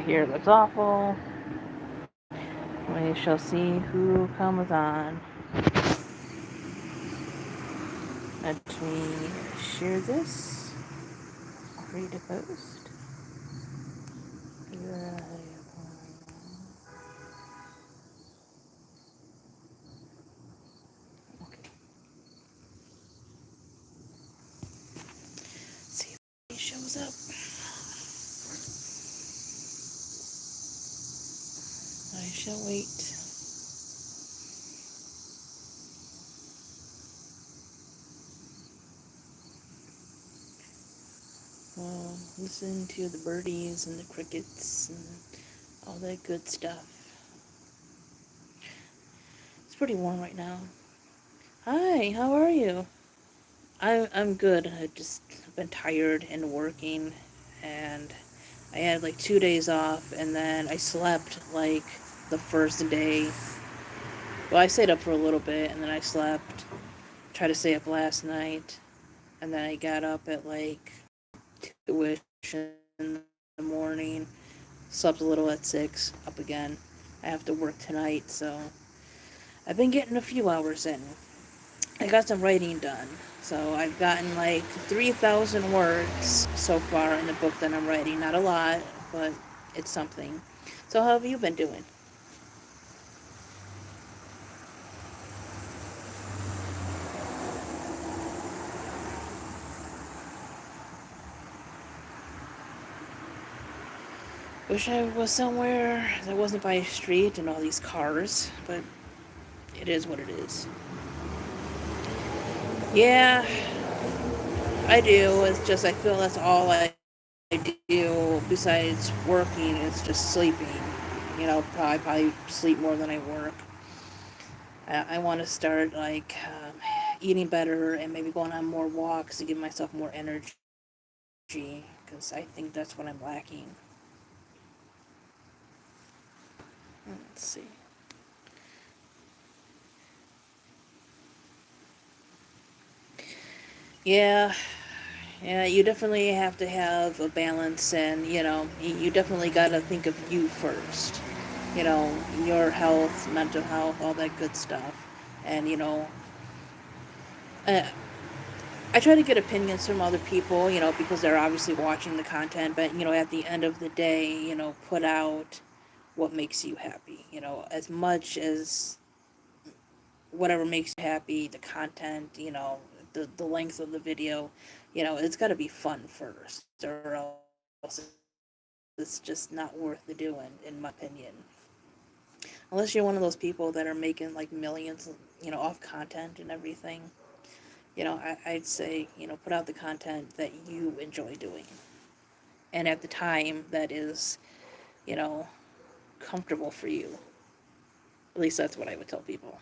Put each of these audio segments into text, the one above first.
here looks awful. We shall see who comes on. Let me share this. Free to post. Okay. See if he shows up. I shall wait. Listen to the birdies and the crickets and all that good stuff. It's pretty warm right now. Hi, how are you? I'm good. I just been tired and working, and I had like 2 days off, and then I slept like the first day. Well, I stayed up for a little bit, and then I slept. Tried to stay up last night, and then I got up at like 2ish in the morning. Slept a little at 6, up again. I have to work tonight, so I've been getting a few hours in. I got some writing done. So I've gotten like 3,000 words so far in the book that I'm writing. Not a lot, but it's something. So how have you been doing? Wish I was somewhere that wasn't by a street and all these cars, but it is what it is. Yeah, I do. It's just I feel that's all I do besides working is just sleeping. You know, probably sleep more than I work. I want to start like eating better and maybe going on more walks to give myself more energy because I think that's what I'm lacking. Let's see. Yeah, yeah, you definitely have to have a balance, and you definitely got to think of you first. Your health, mental health, all that good stuff. And uh, I try to get opinions from other people, because they're obviously watching the content, but at the end of the day, put out what makes you happy, as much as whatever makes you happy, the content, the length of the video, it's got to be fun first, or else it's just not worth the doing, in my opinion. Unless you're one of those people that are making like millions, off content and everything, I'd say, put out the content that you enjoy doing. And at the time that is, you know, comfortable for you. At least that's what I would tell people.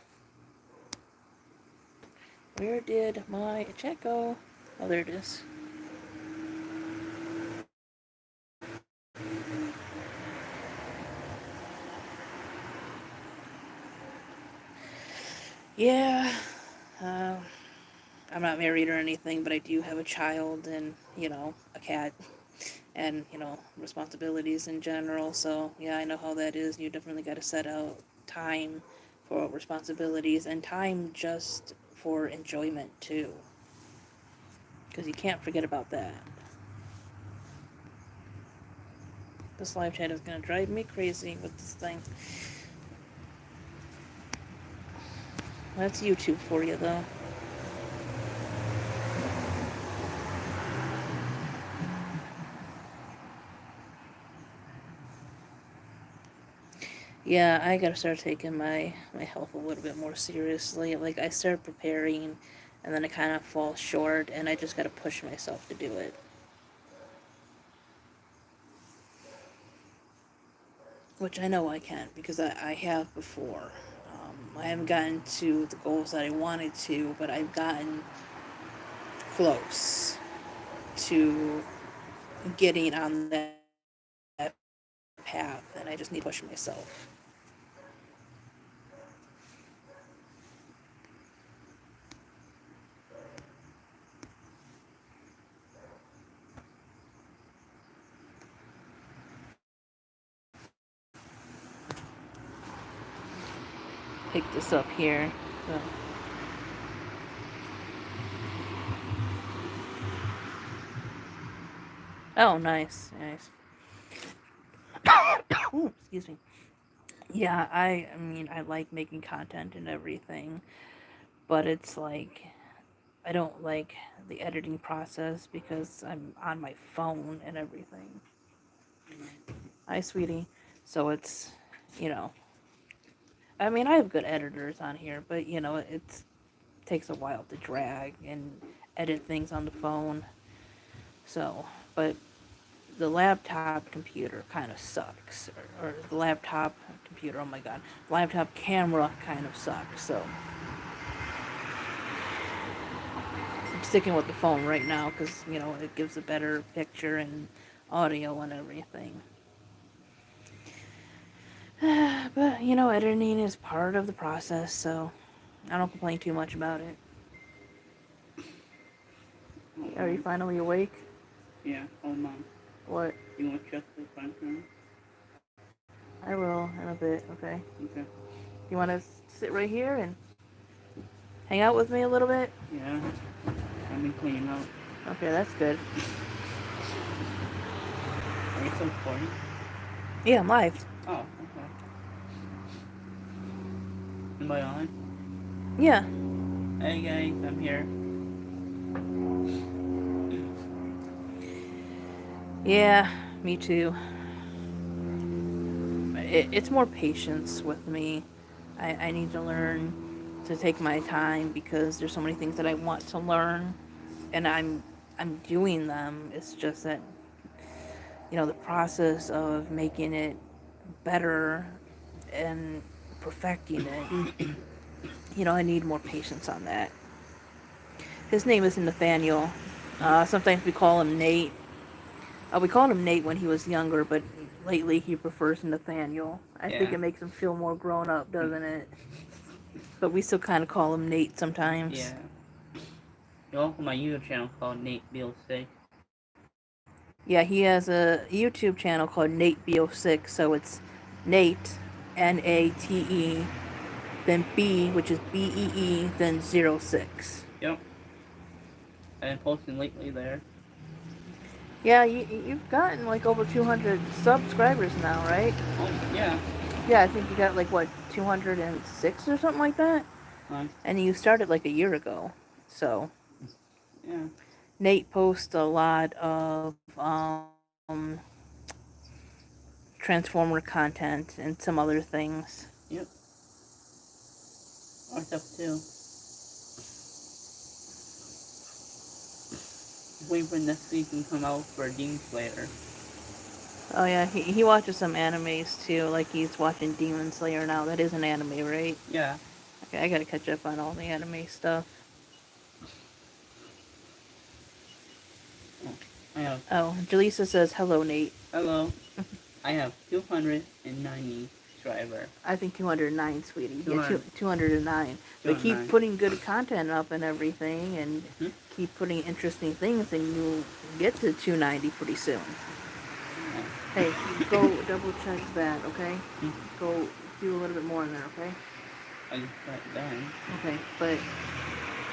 Where did my chat go? Oh, there it is. Yeah, uh, I'm not married or anything, but I do have a child and, a cat and, responsibilities in general. So, yeah, I know how that is. You definitely got to set out time for responsibilities and time just for enjoyment, too. Because you can't forget about that. This live chat is going to drive me crazy with this thing. That's YouTube for you, though. Yeah, I gotta start taking my health a little bit more seriously. Like, I start preparing, and then I kind of fall short, and I just gotta push myself to do it. Which I know I can, because I have before. I haven't gotten to the goals that I wanted to, but I've gotten close to getting on that path, and I just need to push myself. pick this up here. So. Oh, nice. Ooh, excuse me. Yeah, I mean, I like making content and everything, but it's like, I don't like the editing process because I'm on my phone and everything. Hi, sweetie. So it's, you know, I mean, I have good editors on here, but, it takes a while to drag and edit things on the phone. So, but the laptop computer kind of sucks. Or the laptop computer, oh my god. Laptop camera kind of sucks, so. I'm sticking with the phone right now because, it gives a better picture and audio and everything. But, editing is part of the process, so I don't complain too much about it. Are you finally awake? Yeah, hold on. What? You want to check the front? I will in a bit, okay? Okay. You want to sit right here and hang out with me a little bit? Yeah, I've been cleaning out. Okay, that's good. Are you still recording? Yeah, I'm live. Oh, okay. Am I on? Yeah. Hey guys, I'm here. Yeah, me too. It's more patience with me. I need to learn to take my time because there's so many things that I want to learn, and I'm doing them. It's just that the process of making it better and perfecting it. I need more patience on that. His name is Nathaniel. Sometimes we call him Nate. We called him Nate when he was younger, but lately he prefers Nathaniel. I think Yeah. it makes him feel more grown up, doesn't it? But we still kind of call him Nate sometimes. Yeah. You're welcome to my YouTube channel called Nate Beal 6. Yeah, he has a YouTube channel called Nate B06, so it's Nate, Nate, then B, which is BEE, then 06. Yep. I've been posting lately there. Yeah, you've gotten like over 200 subscribers now, right? Oh, yeah. Yeah, I think you got like, what, 206 or something like that? And you started like a year ago, so. Yeah. Nate posts a lot of Transformer content and some other things. Yep. Our stuff too. Waiting for next week to come out for Demon Slayer. Oh yeah, he watches some animes too, like he's watching Demon Slayer now. That is an anime, right? Yeah. Okay, I gotta catch up on all the anime stuff. Oh, I have. Oh, Jaleesa says, hello, Nate. Hello. I have 290 subscribers. I think 209, sweetie. Yeah, 209. 209. But keep putting good content up and everything, and keep putting interesting things, and you'll get to 290 pretty soon. Hey, go double check that, okay? Go do a little bit more in there, okay? I just got it done. Okay, but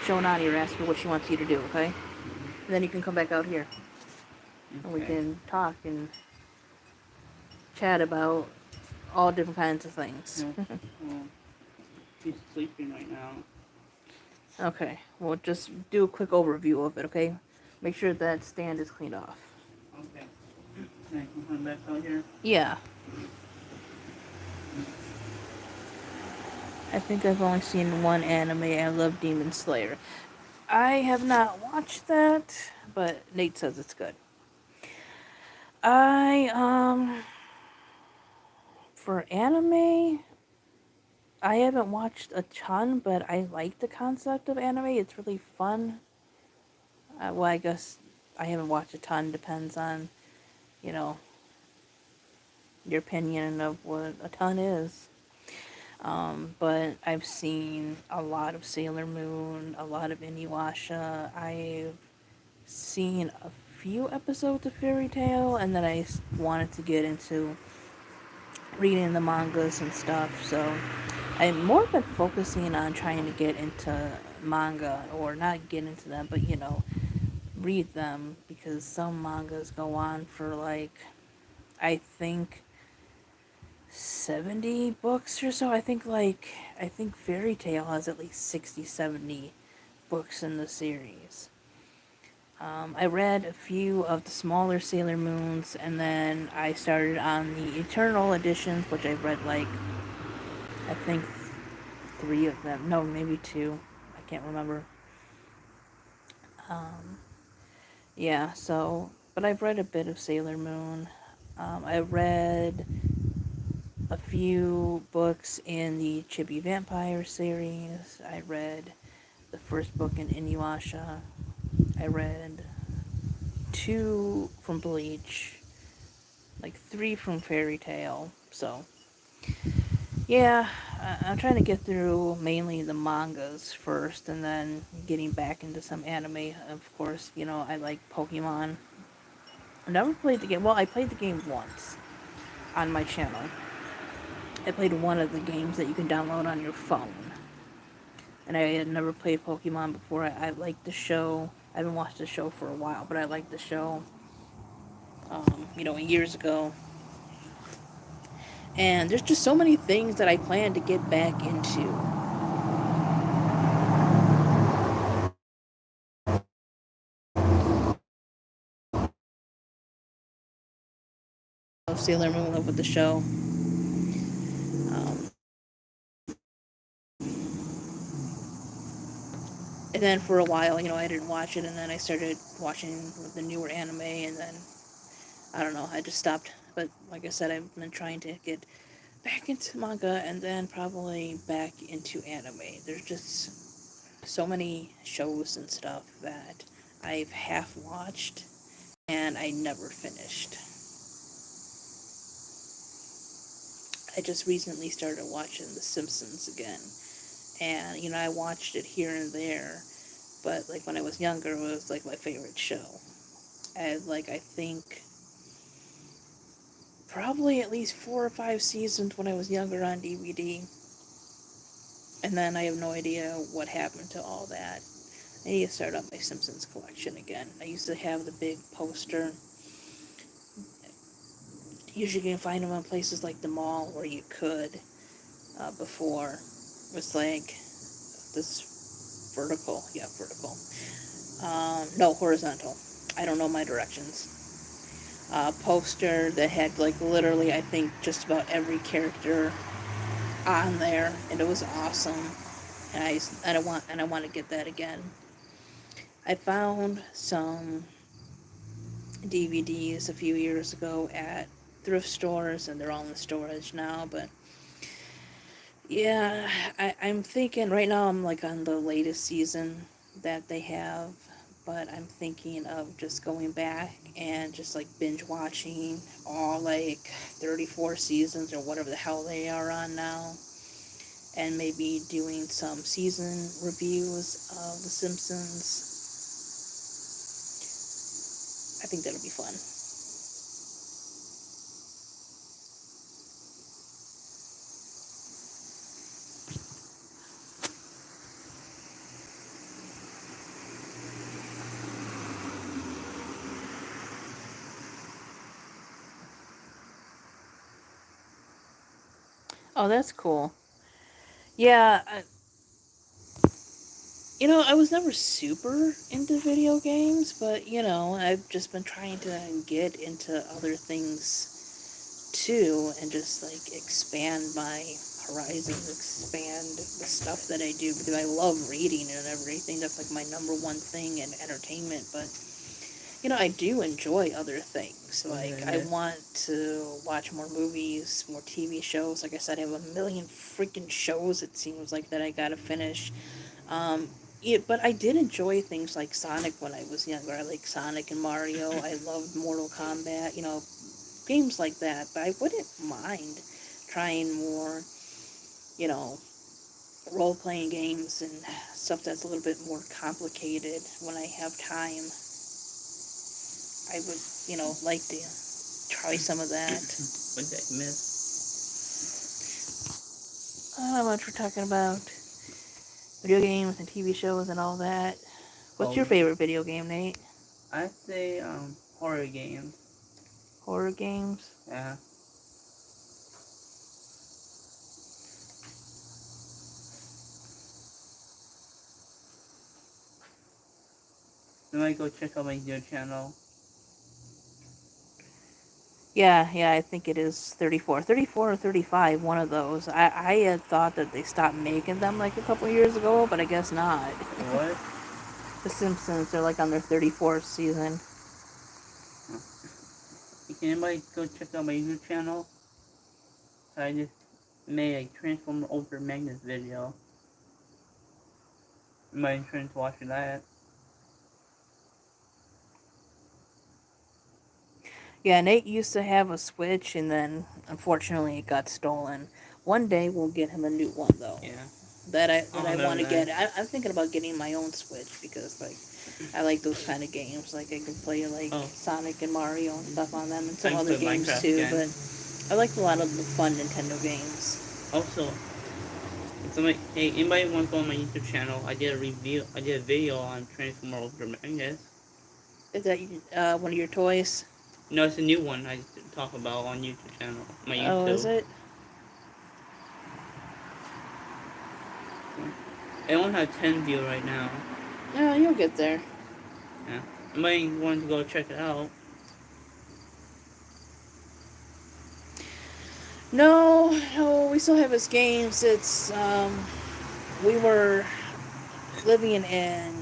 Shonani, you're asking what she wants you to do, okay? And then you can come back out here. Okay. And we can talk and chat about all different kinds of things. She's sleeping right now. Okay, well, just do a quick overview of it, okay? Make sure that stand is cleaned off. Okay. Can I come back out here? Yeah. I think I've only seen one anime. I love Demon Slayer. I have not watched that, but Nate says it's good. For anime, I haven't watched a ton, but I like the concept of anime. It's really fun. Well, I guess I haven't watched a ton. Depends on, your opinion of what a ton is. But I've seen a lot of Sailor Moon, a lot of Inuyasha. I've seen a few episodes of Fairy Tail, and then I wanted to get into reading the mangas and stuff, so I've more been focusing on trying to get into manga, or not get into them, but read them, because some mangas go on for like, I think 70 books or so. I think Fairy Tail has at least 60, 70 books in the series. I read a few of the smaller Sailor Moons, and then I started on the Eternal editions, which I read like, I think 3 of them. No, maybe 2. I can't remember. Um, yeah, so, but I've read a bit of Sailor Moon. I read a few books in the Chibi Vampire series. I read the first book in Inuyasha. I read 2 from Bleach, like 3 from Fairy Tail. So, yeah, I'm trying to get through mainly the mangas first, and then getting back into some anime. Of course, I like Pokemon. I never played the game. Well, I played the game once on my channel. I played one of the games that you can download on your phone. And I had never played Pokemon before. I liked the show. I haven't watched the show for a while, but I liked the show, years ago. And there's just so many things that I plan to get back into. Of Sailor Moon Love with the show. And then for a while, I didn't watch it, and then I started watching the newer anime, and then, I don't know, I just stopped. But like I said, I've been trying to get back into manga, and then probably back into anime. There's just so many shows and stuff that I've half watched, and I never finished. I just recently started watching The Simpsons again, and I watched it here and there, but like when I was younger, it was like my favorite show. And like, I think probably at least 4 or 5 seasons when I was younger on DVD, and then I have no idea what happened to all that. I need to start up my Simpsons collection again. I used to have the big poster. Usually you can find them in places like the mall where you could, before. It was like this vertical. Yeah, vertical. No, horizontal. I don't know my directions. Poster that had like literally, I think, just about every character on there, and it was awesome. And I want to get that again. I found some DVDs a few years ago at thrift stores, and they're all in storage now. But yeah, I'm thinking right now, I'm like on the latest season that they have, but I'm thinking of just going back and just like binge watching all like 34 seasons or whatever the hell they are on now, and maybe doing some season reviews of The Simpsons. I think that'll be fun. Oh, that's cool. Yeah, I was never super into video games, but I've just been trying to get into other things too, and just like expand my horizons, expand the stuff that I do, because I love reading and everything. That's like my number one thing in entertainment. But I do enjoy other things. Like, I want to watch more movies, more TV shows. Like I said, I have a million freaking shows, it seems like, that I gotta finish. Um, yeah, but I did enjoy things like Sonic when I was younger. I like Sonic and Mario. I loved Mortal Kombat, games like that. But I wouldn't mind trying more, you know, role playing games and stuff that's a little bit more complicated when I have time. I would, like to try some of that. What's that, miss? Not much. We're talking about video games and TV shows and all that. What's your Oh, favorite video game, Nate? I say horror games. Horror games? Yeah. You might go check out my YouTube channel. Yeah, I think it is 34. 34 or 35, one of those. I had thought that they stopped making them like a couple years ago, but I guess not. What? The Simpsons, they're like on their 34th season. Can anybody go check out my YouTube channel? I just made a Transformer Ultra Magnus video. You might try to watch that. Yeah, Nate used to have a Switch, and then unfortunately it got stolen. One day we'll get him a new one though. Yeah. That I Oh, want to very get. nice. I'm thinking about getting my own Switch because like I like those kind of games. Like I can play like Oh. Sonic and Mario and stuff on them, and some I can other play games Minecraft too. again. But I like a lot of the fun Nintendo games. Also, if somebody, hey, anybody want to go on my YouTube channel? I did a video on Transformer Ultra Magnus. Is that one of your toys? No, it's a new one I talk about on YouTube channel. My YouTube. Oh, is it? I only have 10 views right now. Yeah, you'll get there. Yeah. Anybody want to go check it out? No, we still have his games. It's we were living in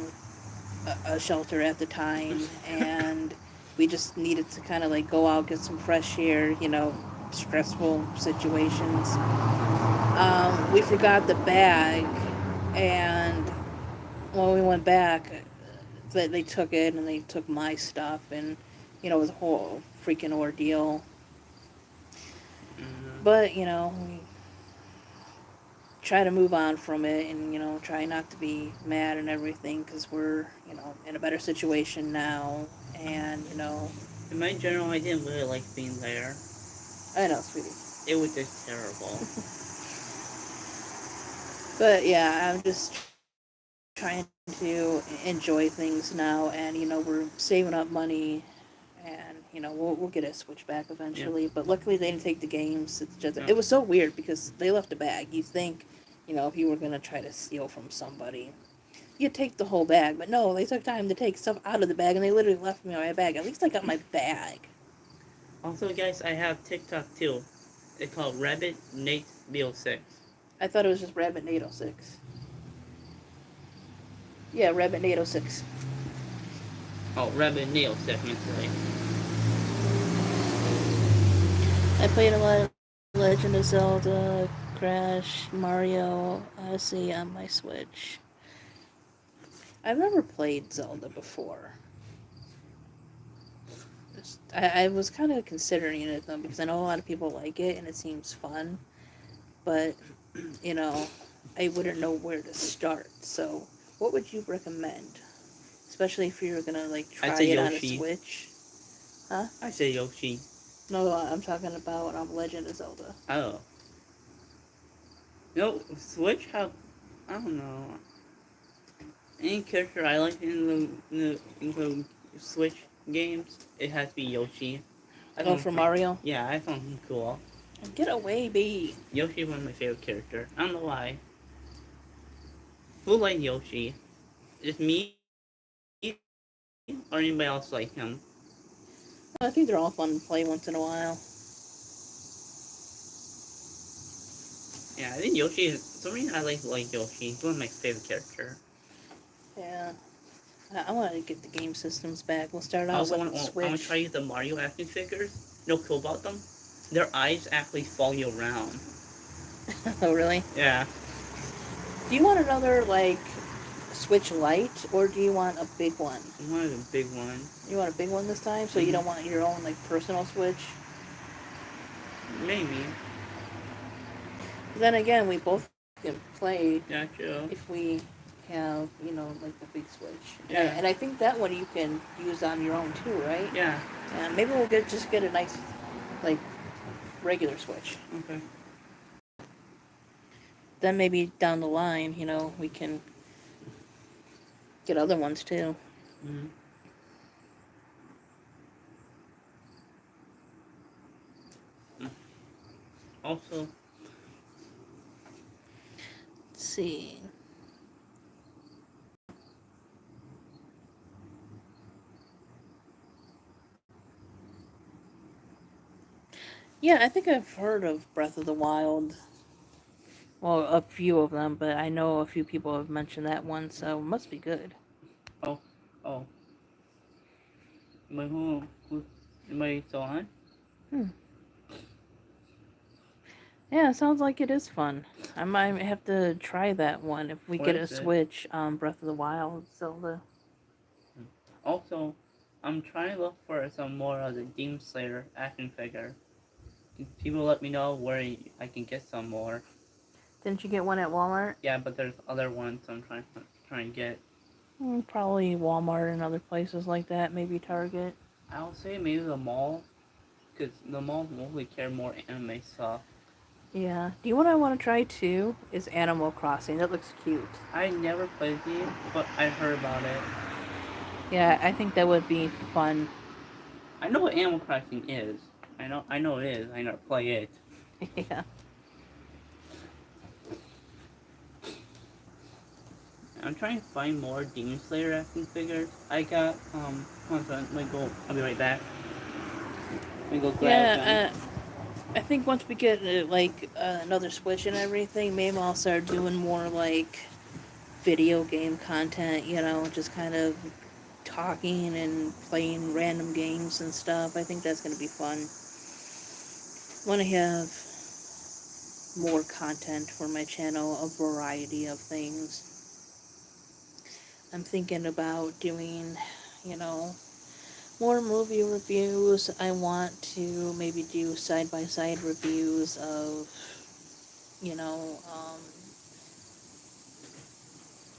a shelter at the time, and we just needed to kind of like go out, get some fresh air, stressful situations. We forgot the bag, and when we went back, they took it and they took my stuff, and it was a whole freaking ordeal. But we try to move on from it, and try not to be mad and everything, because we're in a better situation now, and In my general, I didn't really like being there. I know, sweetie. It was just terrible. But yeah, I'm just trying to enjoy things now, and we're saving up money, and we'll get a Switch back eventually. Yeah. But luckily they didn't take the games. It's just Yeah. It was so weird because they left a bag. You think if you were gonna try to steal from somebody, you'd take the whole bag, but no, they took time to take stuff out of the bag, and they literally left me my bag. At least I got my bag. Also, guys, I have TikTok too. It's called Rabbit Nate B06. I thought it was just Rabbit Nate 06. Yeah, Rabbit Nate 06. Oh, Rabbit Nate 06, actually. I played a lot of Legend of Zelda, Crash, Mario Odyssey on my Switch. I've never played Zelda before. I was kind of considering it though, because I know a lot of people like it and it seems fun, but I wouldn't know where to start. So, what would you recommend, especially if you're gonna like try it on a Switch? Huh? I say Yoshi. No, I'm talking about Legend of Zelda. Oh. No, Switch have, I don't know. Any character I like in the Switch games, it has to be Yoshi. For Mario? Yeah, I found him cool. Get away, B. Yoshi is one of my favorite characters. I don't know why. Who likes Yoshi? Just me? Or anybody else like him? I think they're all fun to play once in a while. Yeah, I think Yoshi is, for some reason I like Yoshi. He's one of my favorite characters. Yeah. I want to get the game systems back. We'll start out Also, with the Switch. I want to try to use the Mario action figures. You know what's cool about them? Their eyes actually follow you around. Oh, really? Yeah. Do you want another, Switch Lite, or do you want a big one? I wanted a big one. You want a big one this time? So you don't want your own, personal Switch? Maybe. Then again, we both can play Yeah, true. if we have, the big Switch. Yeah. And I think that one you can use on your own too, right? Yeah. And maybe we'll just get a nice, regular Switch. Okay. then maybe down the line, we can get other ones too. Mm-hmm. Also, Let's see. Yeah, I think I've heard of Breath of the Wild. Well, a few of them, but I know a few people have mentioned that one, so it must be good. oh, oh, but who, am I still on? Hmm. Yeah, it sounds like it is fun. I might have to try that one if we What get a is it? Switch. Breath of the Wild, Zelda. Also, I'm trying to look for some more of the Demon Slayer action figure. People let me know where I can get some more. Didn't you get one at Walmart? Yeah, but there's other ones I'm trying to get. Probably Walmart and other places like that. Maybe Target. I'll say maybe the mall, because the mall mostly carry more anime stuff. Yeah. Do you know what I want to try too? Is Animal Crossing. That looks cute. I never played the game, but I heard about it. Yeah, I think that would be fun. I know what Animal Crossing is. I know it is. I never play it. Yeah. I'm trying to find more Demon Slayer action figures. I got hold on, let me go. I'll be right back. Let me go grab them. Yeah, I think once we get another Switch and everything, maybe I'll start doing more like video game content. Just kind of talking and playing random games and stuff. I think that's gonna be fun. Want to have more content for my channel, a variety of things. I'm thinking about doing, you know, more movie reviews. I want to maybe do side by side reviews of, you know,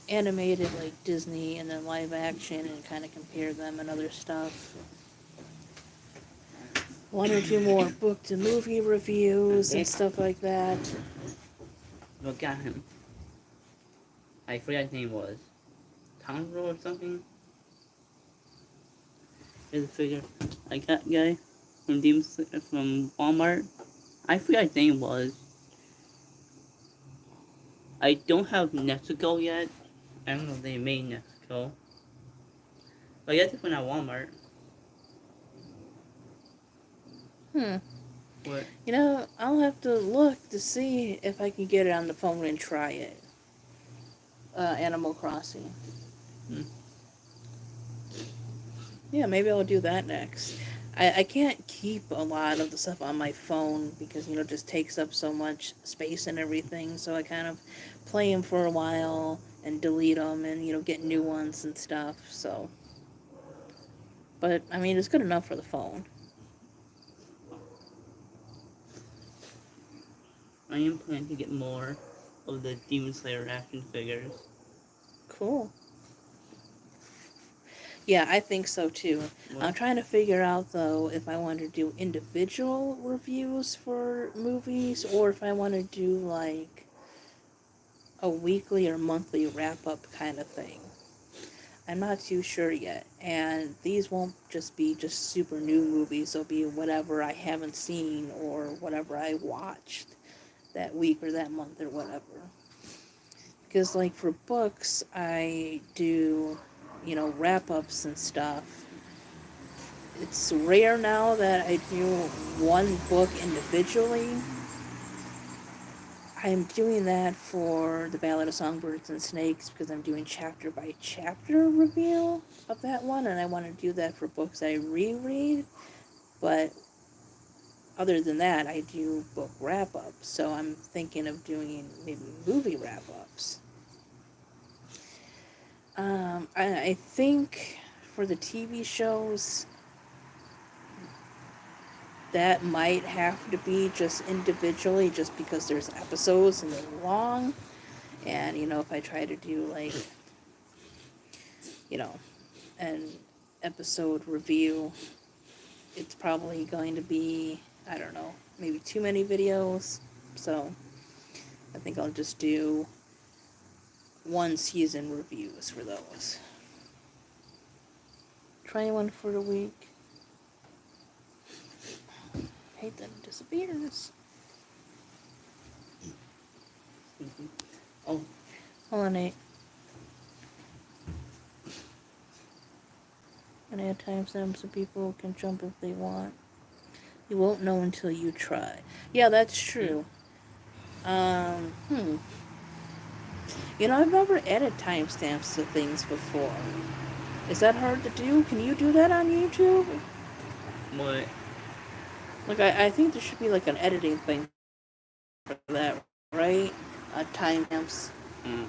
animated like Disney and then live action and kind of compare them and other stuff. One or two more book to movie reviews and stuff like that. Look at him. I forgot his name was. Tanjiro or something? Here's a figure. I got guy from from Walmart. I forgot his name was. I don't have Nezuko yet. I don't know if they made Nezuko. But I guess it's when at Walmart. Hmm. What? I'll have to look to see if I can get it on the phone and try it. Animal Crossing. Hmm. Yeah, maybe I'll do that next. I can't keep a lot of the stuff on my phone because, it just takes up so much space and everything. So I kind of play them for a while and delete them and, get new ones and stuff. So, but I mean, it's good enough for the phone. I am planning to get more of the Demon Slayer action figures. Cool. Yeah, I think so too. What? I'm trying to figure out though if I want to do individual reviews for movies or if I want to do like a weekly or monthly wrap up kind of thing. I'm not too sure yet. And these won't just be just super new movies. They'll be whatever I haven't seen or whatever I watched that week or that month or whatever. Because, like, for books, I do, wrap ups and stuff. It's rare now that I do one book individually. I'm doing that for the Ballad of Songbirds and Snakes because I'm doing chapter by chapter review of that one, and I want to do that for books I reread. But other than that, I do book wrap ups, so I'm thinking of doing maybe movie wrap ups. I think for the TV shows, that might have to be just individually, just because there's episodes and they're long. And, if I try to do, like, you know, an episode review, it's probably going to be, I don't know, maybe too many videos. So I think I'll just do one season reviews for those. Try one for the week. Hate that it disappears. Oh, Hold on, Nate. And add timestamps so people can jump if they want. You won't know until you try. Yeah, that's true. You know, I've never added timestamps to things before. Is that hard to do? Can you do that on YouTube? what? Like, I think there should be like an editing thing for that, right? Timestamps. Mm.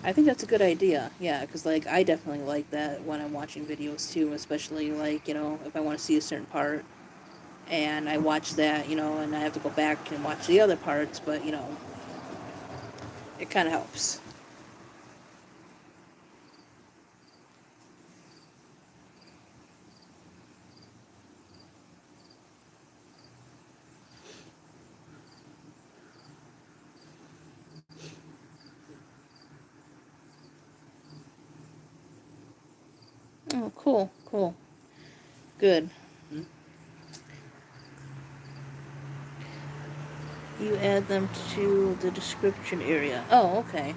I think that's a good idea. Yeah, because like I definitely like that when I'm watching videos too, especially like if I want to see a certain part and I watch that, and I have to go back and watch the other parts, but it kind of helps. Oh, cool, cool, good. Mm. You add them to the description area. Oh, okay.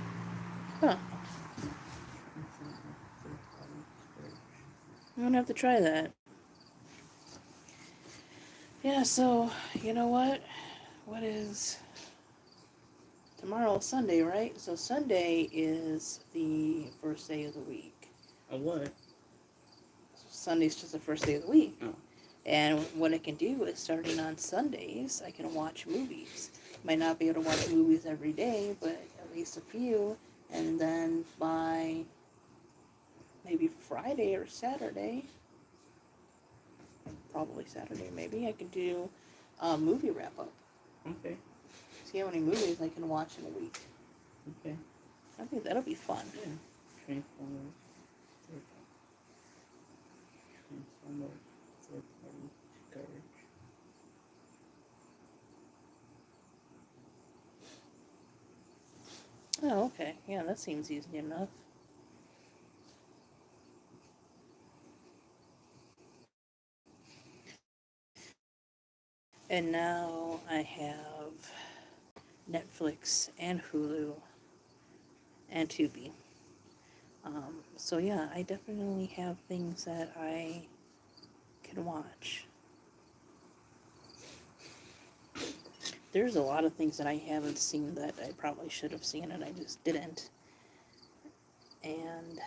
Huh. I'm gonna have to try that. Yeah, so, you know what? What is... Tomorrow is Sunday, right? So Sunday is the first day of the week. What? Sunday's just the first day of the week. Oh. And what I can do is, starting on Sundays, I can watch movies. Might not be able to watch movies every day, but at least a few. And then by maybe Friday or Saturday, probably Saturday maybe, I could do a movie wrap-up. Okay. See how many movies I can watch in a week. Okay. I think that'll be fun. Yeah. Transformers. Transformers. Third party garbage. Oh, okay. Yeah, that seems easy enough. And now I have Netflix and Hulu and Tubi. So yeah, I definitely have things that I can watch. There's a lot of things that I haven't seen that I probably should have seen and I just didn't. And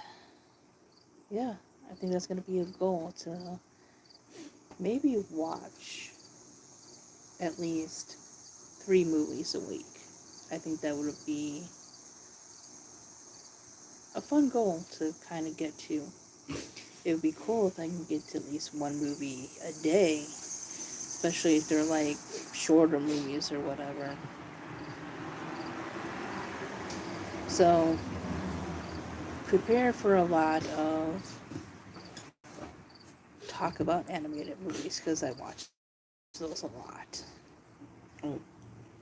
yeah, I think that's going to be a goal to maybe watch at least 3 movies a week. I think that would be a fun goal to kind of get to. It would be cool if I can get to at least 1 movie a day, especially if they're like shorter movies or whatever. So, prepare for a lot of talk about animated movies because I watch those a lot. Oh,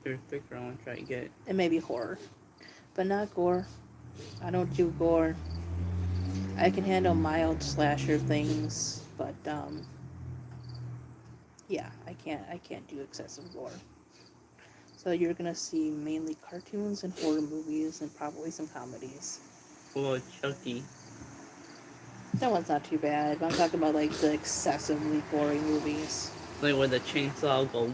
there's a picture I want to try to get. And maybe horror, but not gore. I don't do gore. I can handle mild slasher things, but yeah, I can't do excessive gore. So you're gonna see mainly cartoons and horror movies and probably some comedies. Oh, Chucky. That one's not too bad, but I'm talking about like the excessively gory movies. Like where the chainsaw go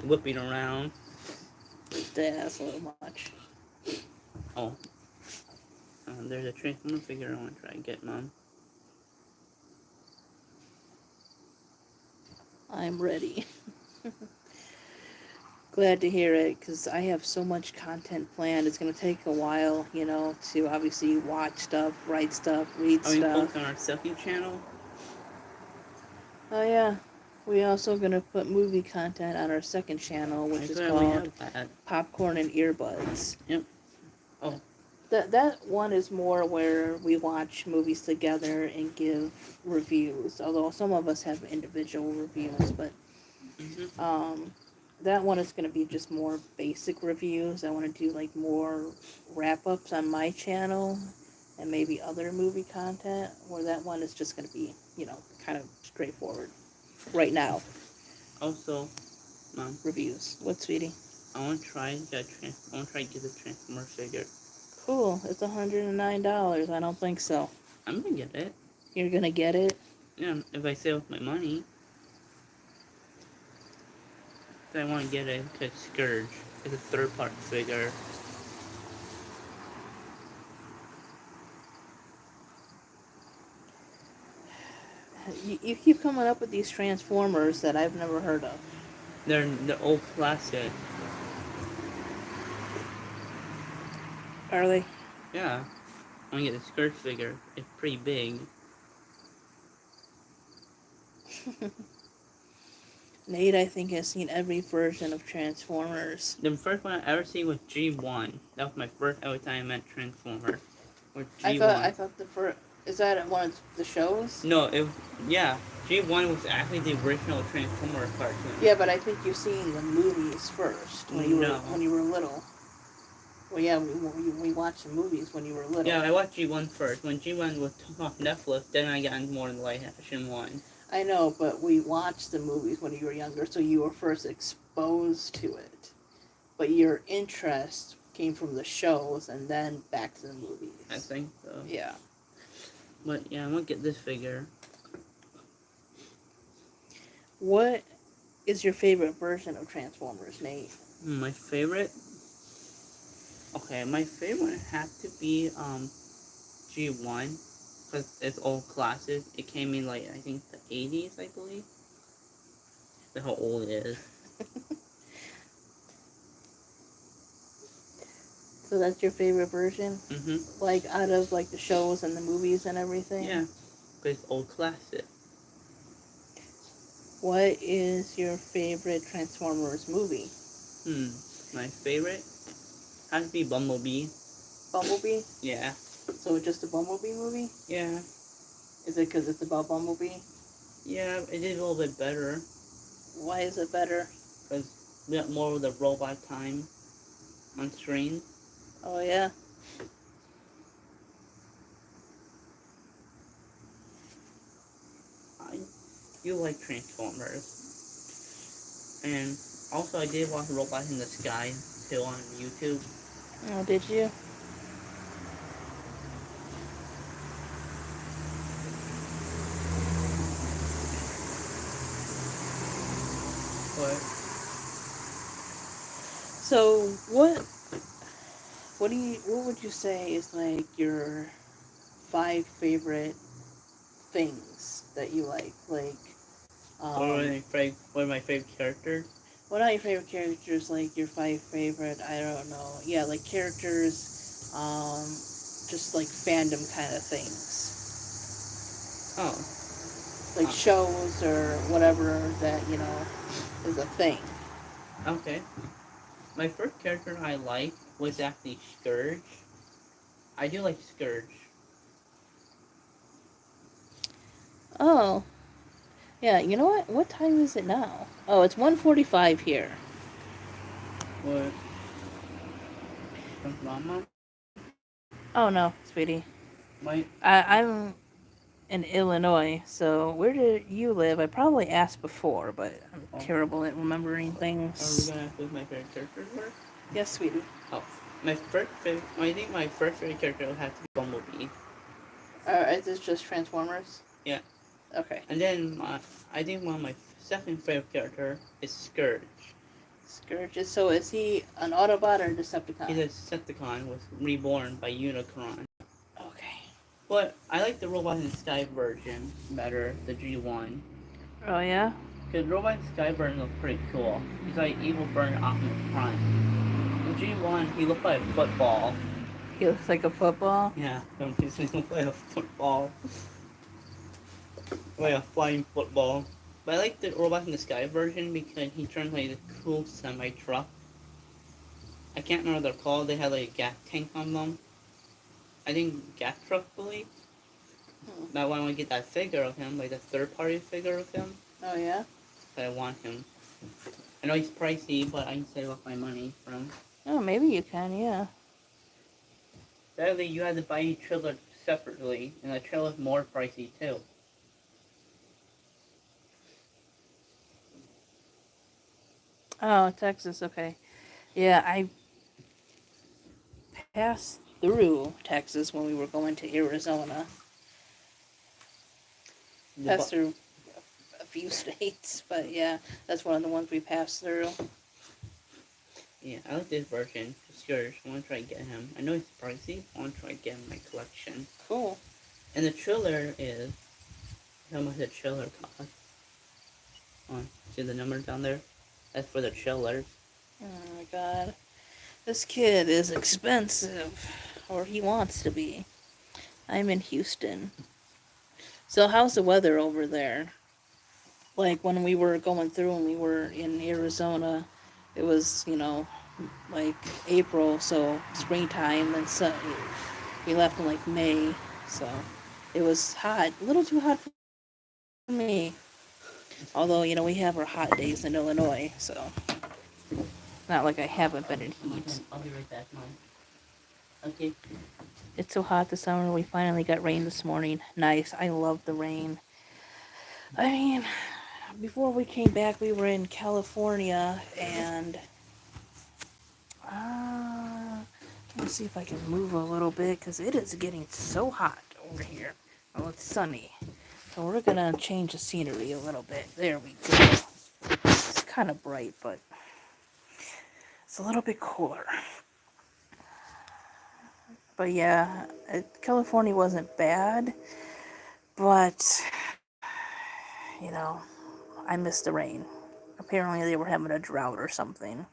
whipping around. That's a little much. Oh. There's a Transformer figure I want to try to get, Mom. I'm ready. Glad to hear it, because I have so much content planned. It's going to take a while, to obviously watch stuff, write stuff, read Are we stuff. posting on our second channel? Oh, yeah. We're also going to put movie content on our second channel, which is We called have that. Popcorn and Earbuds. Yep. Oh. That one is more where we watch movies together and give reviews. Although some of us have individual reviews, but Mm-hmm. that one is going to be just more basic reviews. I want to do like more wrap ups on my channel and maybe other movie content, where that one is just going to be, kind of straightforward right now. Also, Mom, Reviews. What, sweetie? I want to try I want to try to get the Transformer figure. Cool. It's $109. I don't think so. I'm gonna get it. You're going to get it? Yeah, if I save my money. I want to get it because Scourge is a third-part figure. You keep coming up with these Transformers that I've never heard of. They're the old classic. Are they? Yeah, I want to get the Scourge figure. It's pretty big. Nate, I think, has seen every version of Transformers. The first one I ever seen was G1. That was my first ever time I met Transformer. Or G1. I thought the first, is that at one of the shows? No, yeah. G1 was actually the original Transformer cartoon. Yeah, but I think you've seen the movies first when you No. were little. Well, yeah, we watched the movies when you were little. Yeah, I watched G1 first. When G1 was off Netflix, then I got more in the live action one. I know, but we watched the movies when you were younger, so you were first exposed to it. But your interest came from the shows and then back to the movies. I think so. Yeah. But yeah, I'm gonna get this figure. What is your favorite version of Transformers, Nate? My favorite? Okay, my favorite would have to be G1. Because it's old classic. It came in like, I think the 80s, I believe. That's how old it is. So that's your favorite version? Mm-hmm. Like, out of, like, the shows and the movies and everything? Yeah. Because it's old classic. What is your favorite Transformers movie? My favorite has to be Bumblebee. Bumblebee? Yeah. So it's just a Bumblebee movie? Yeah. Is it because it's about Bumblebee? Yeah, it did a little bit better. Why is it better? Because we got more of the robot time on screen. Oh, yeah? You like Transformers. And also I did watch Robot in the Sky too on YouTube. Oh, did you? But So, what would you say is, like, your 5 favorite things that you like? Like, what are my favorite characters? what are your favorite characters? Like, your 5 favorite, I don't know. Yeah, like, characters, just, like, fandom kind of things. Oh. Like, shows or whatever that, is a thing. Okay. My first character I liked was actually Scourge. I do like Scourge. Oh. Yeah, you know what? What time is it now? Oh, it's 1:45 here. What? Mama? Oh, no, sweetie. My I'm in Illinois, so where do you live? I probably asked before, but I'm terrible at remembering Are we things. gonna ask what my favorite characters were? Yes, sweetie. Oh. I think my first favorite character would have to be Bumblebee. Is this just Transformers? Yeah. Okay. And then I think one of my second favorite character is Scourge. Scourge. So is he an Autobot or a Decepticon? He's a Decepticon, was reborn by Unicron. Okay. But I like the Robot in the Sky version better, the G1. Oh, yeah? Because Robot in the Sky version looks pretty cool. He's like evil version Optimus Prime. The G1, he looks like a football. He looks like a football? Yeah, he's looks like a football. Like a flying football. But I like the Robot in the Sky version because he turns like a cool semi-truck. I can't remember what they're called. They had like a gas tank on them. I think gas truck, I believe. That's why I want to get that figure of him, like the third-party figure of him. Oh, yeah? But I want him. I know he's pricey, but I can save up my money from. Oh, maybe you can, yeah. Sadly, you had to buy each trailer separately, and the trailer's more pricey too. Oh, Texas, okay. Yeah, I passed through Texas when we were going to Arizona. Passed through a few states, but yeah, that's one of the ones we passed through. Yeah, I like this version. Just yours. I want to try to get him. I know he's pricey. I want to try to get him my collection. Cool. And the trailer is how much the trailer costs. See the number down there? That's for the trailer. Oh my god. This kid is expensive. Or he wants to be. I'm in Houston. So how's the weather over there? Like when we were going through and we were in Arizona, it was, like April, so springtime, and so we left in like May, so it was hot. A little too hot for me. Although, we have our hot days in Illinois, so not like I haven't been in heat. I'll be right back, Mom. Okay. It's so hot this summer. We finally got rain this morning. Nice. I love the rain. I mean, before we came back, we were in California, and let's see if I can move a little bit, because it is getting so hot over here. Oh, it's sunny. So we're going to change the scenery a little bit. There we go. It's kind of bright, but it's a little bit cooler. But yeah, California wasn't bad, but, I missed the rain. Apparently they were having a drought or something.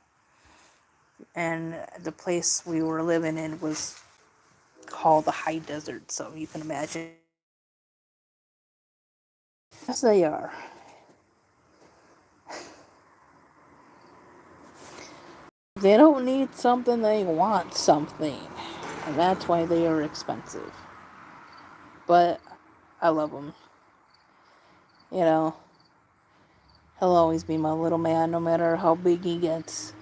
And the place we were living in was called the high desert, so you can imagine. Yes, they are. They don't need something, they want something. And that's why they are expensive. But I love them. He'll always be my little man, no matter how big he gets.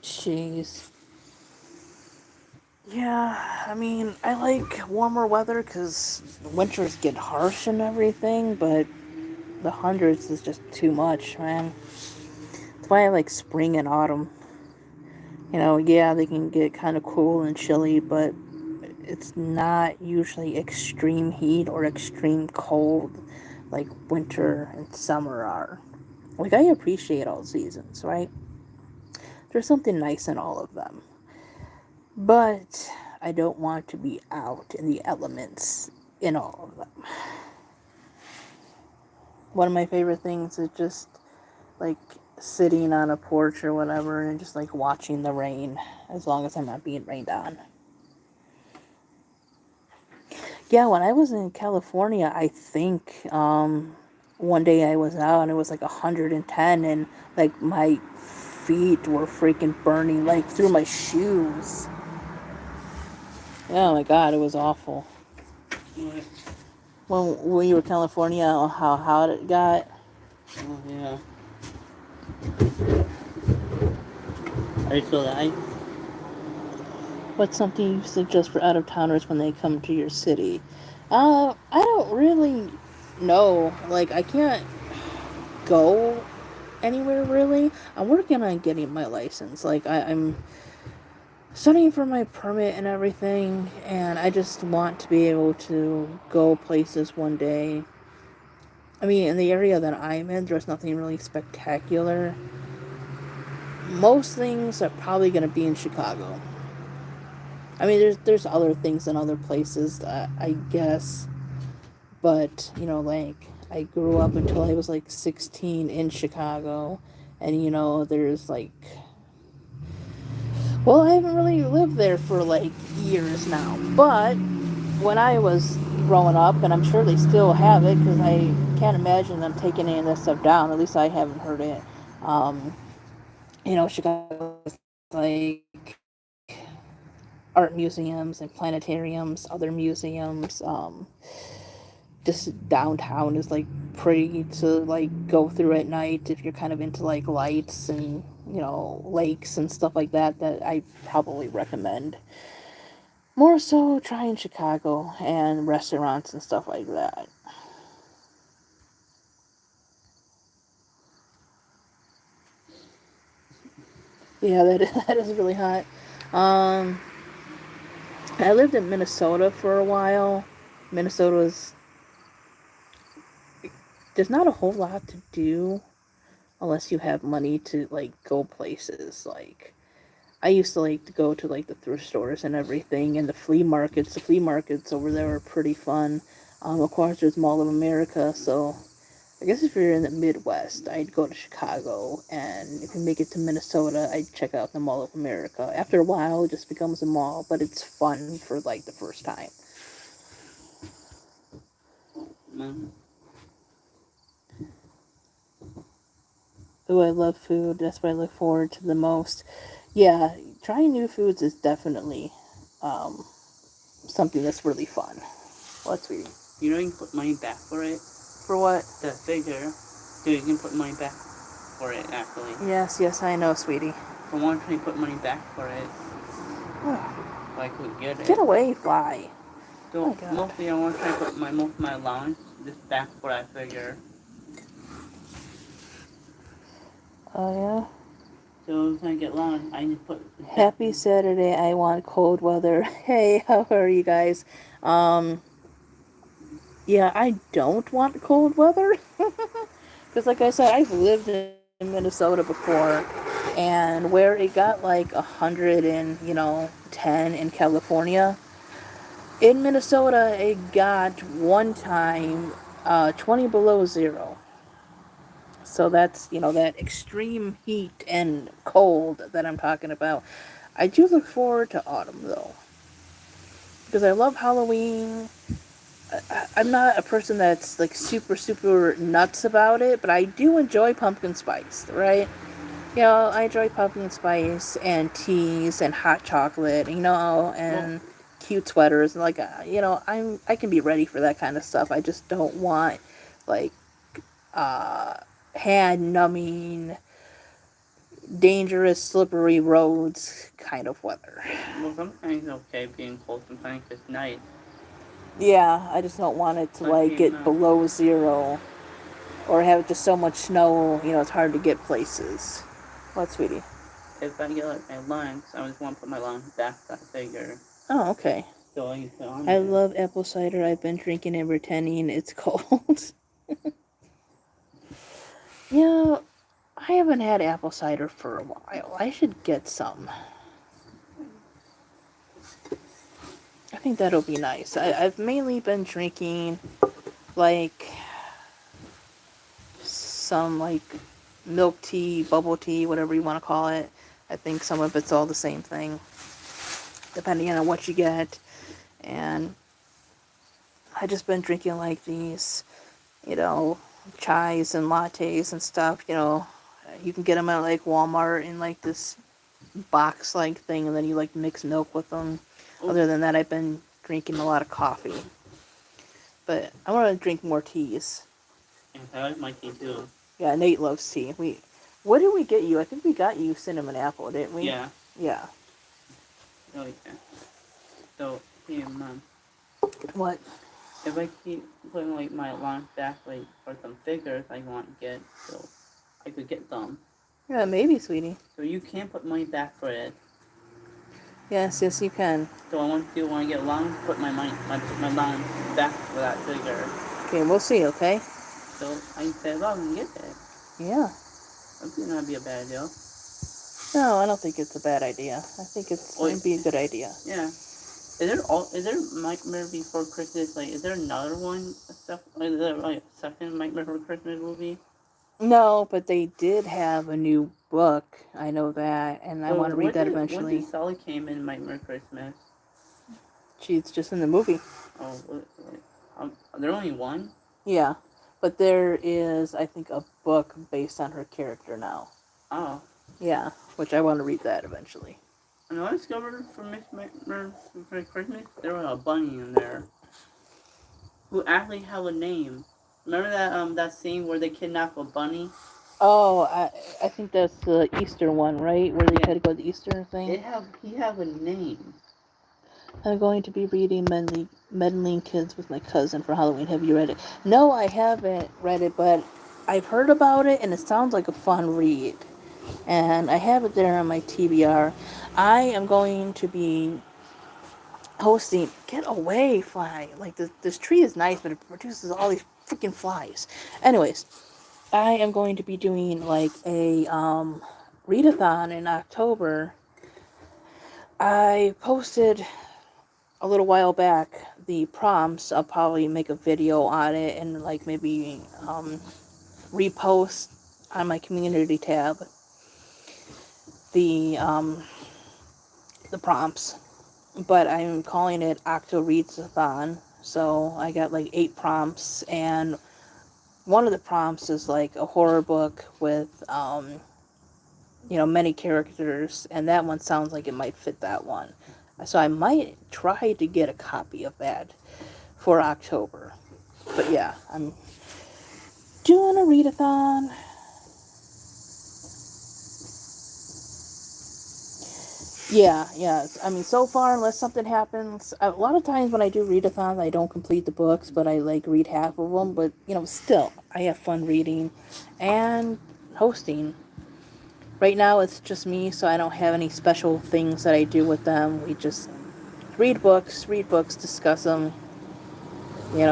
Jeez. Yeah, I mean, I like warmer weather because winters get harsh and everything, but the hundreds is just too much, man. That's why I like spring and autumn. Yeah, they can get kind of cool and chilly, but it's not usually extreme heat or extreme cold like winter and summer are. Like, I appreciate all seasons, right? There's something nice in all of them. But I don't want to be out in the elements in all of them. One of my favorite things is just, like, sitting on a porch or whatever and just, like, watching the rain, as long as I'm not being rained on. Yeah, when I was in California, I think, one day I was out and it was like 110 and, like, my feet were freaking burning, like, through my shoes. Oh my god, it was awful. When you were in California, how hot it got. Oh, yeah. Are you still alive? What's something you suggest for out-of-towners when they come to your city? I don't really know. Like, I can't go anywhere, really. I'm working on getting my license. Like, I'm studying for my permit and everything, and I just want to be able to go places one day. I mean, in the area that I'm in, there's nothing really spectacular. Most things are probably going to be in Chicago. I mean, there's other things in other places, I guess. But, like, I grew up until I was, like, 16 in Chicago. And, there's, like... Well, I haven't really lived there for, like, years now. But when I was growing up, and I'm sure they still have it, because I can't imagine them taking any of that stuff down. At least I haven't heard it. You know, Chicago's like art museums and planetariums, other museums. Just downtown is like pretty to like go through at night if you're kind of into like lights and lakes and stuff like that. That I probably recommend. More so trying Chicago and restaurants and stuff like that. Yeah, that is really hot. Um, I lived in Minnesota for a while. Minnesota's there's not a whole lot to do unless you have money to like go places. Like I used to like to go to like the thrift stores and everything and the flea markets. The flea markets over there are pretty fun. Of course, there's Mall of America, so I guess if you're in the Midwest, I'd go to Chicago, and if you make it to Minnesota, I'd check out the Mall of America. After a while, it just becomes a mall, but it's fun for like the first time. Mm. Oh, I love food. That's what I look forward to the most. Yeah, trying new foods is definitely um, something that's really fun. What's sweetie? You know you can put money back for it. For what? The figure. Dude, you can put money back for it actually. Yes, yes, I know, sweetie. I want to put money back for it. Oh, I could get it. get away, fly. So Oh my God. mostly I want to try to put most of my allowance just back for that figure. Oh, yeah? So if I get loan, I need to put it back. Happy Saturday. I want cold weather. Hey, how are you guys? Yeah, I don't want cold weather. Because, like I said, I've lived in Minnesota before, and where it got like 110 in California, in Minnesota, it got one time 20 below zero. So that's, that extreme heat and cold that I'm talking about. I do look forward to autumn, though, because I love Halloween. I'm not a person that's like super, super nuts about it, but I do enjoy pumpkin spice, right? I enjoy pumpkin spice and teas and hot chocolate, and cute sweaters. And like, I can be ready for that kind of stuff. I just don't want like uh, hand numbing, dangerous, slippery roads kind of weather. Well, sometimes it's okay being cold. Sometimes it's nice. Yeah, I just don't want it to like get below zero or have just so much snow, it's hard to get places. What, sweetie? If I get like my lunch, I just want to put my lunch back that figure. Oh, okay. So I can put on I there. love apple cider. I've been drinking and pretending it's cold. Yeah, I haven't had apple cider for a while. I should get some. I think that'll be nice. I've mainly been drinking like some like milk tea, bubble tea, whatever you want to call it. I think some of it's all the same thing, depending on what you get. And I just been drinking like these, you know, chais and lattes and stuff. You can get them at like Walmart in like this box like thing, and then you like mix milk with them. Other than that, I've been drinking a lot of coffee. But I want to drink more teas. And I like my tea too. Yeah, Nate loves tea. What did we get you? I think we got you cinnamon apple, didn't we? Yeah. Yeah. Oh yeah. So, hey, Mom. What? If I keep putting like my lunch back like for some figures I want to get, so I could get them. Yeah, maybe, sweetie. So you can put money back for it. Yes, you can. So I want to when I get lunch, put my lunch back for that figure. Okay, we'll see, okay? So I said, well, I can get it. Yeah. That would not be a bad deal. No, I don't think it's a bad idea. I think it's going to be a good idea. Yeah. Is there Nightmare Before Christmas? Like, is there another one? Is there like a second Nightmare Before Christmas movie? No, but they did have a new book. I know that, and I want to read that eventually. When did Sally came in Nightmare Christmas? She's just in the movie. Oh, there only one? Yeah, but there is, I think, a book based on her character now. Oh. Yeah, which I want to read that eventually. And I discovered for for Christmas, there was a bunny in there who actually had a name. Remember that scene where they kidnap a bunny? Oh, I think that's the Easter one, right? Where they Yeah. had to go to the Easter thing. He have a name. I'm going to be reading Meddling Kids with my cousin for Halloween. Have you read it? No, I haven't read it, but I've heard about it, and it sounds like a fun read. And I have it there on my TBR. I am going to be hosting. Get away, fly! Like this tree is nice, but it produces all these freaking flies. Anyways, I am going to be doing like a readathon in October. I posted a little while back the prompts. I'll probably make a video on it and like maybe repost on my community tab the prompts. But I'm calling it Octo Reads-a-thon. So I got like 8 prompts, and one of the prompts is like a horror book with many characters, and that one sounds like it might fit that one. So I might try to get a copy of that for October. But yeah, I'm doing a readathon. Yeah. I mean, so far, unless something happens, a lot of times when I do readathons, I don't complete the books, but I like read half of them. But still, I have fun reading and hosting. Right now, it's just me, so I don't have any special things that I do with them. We just read books, discuss them,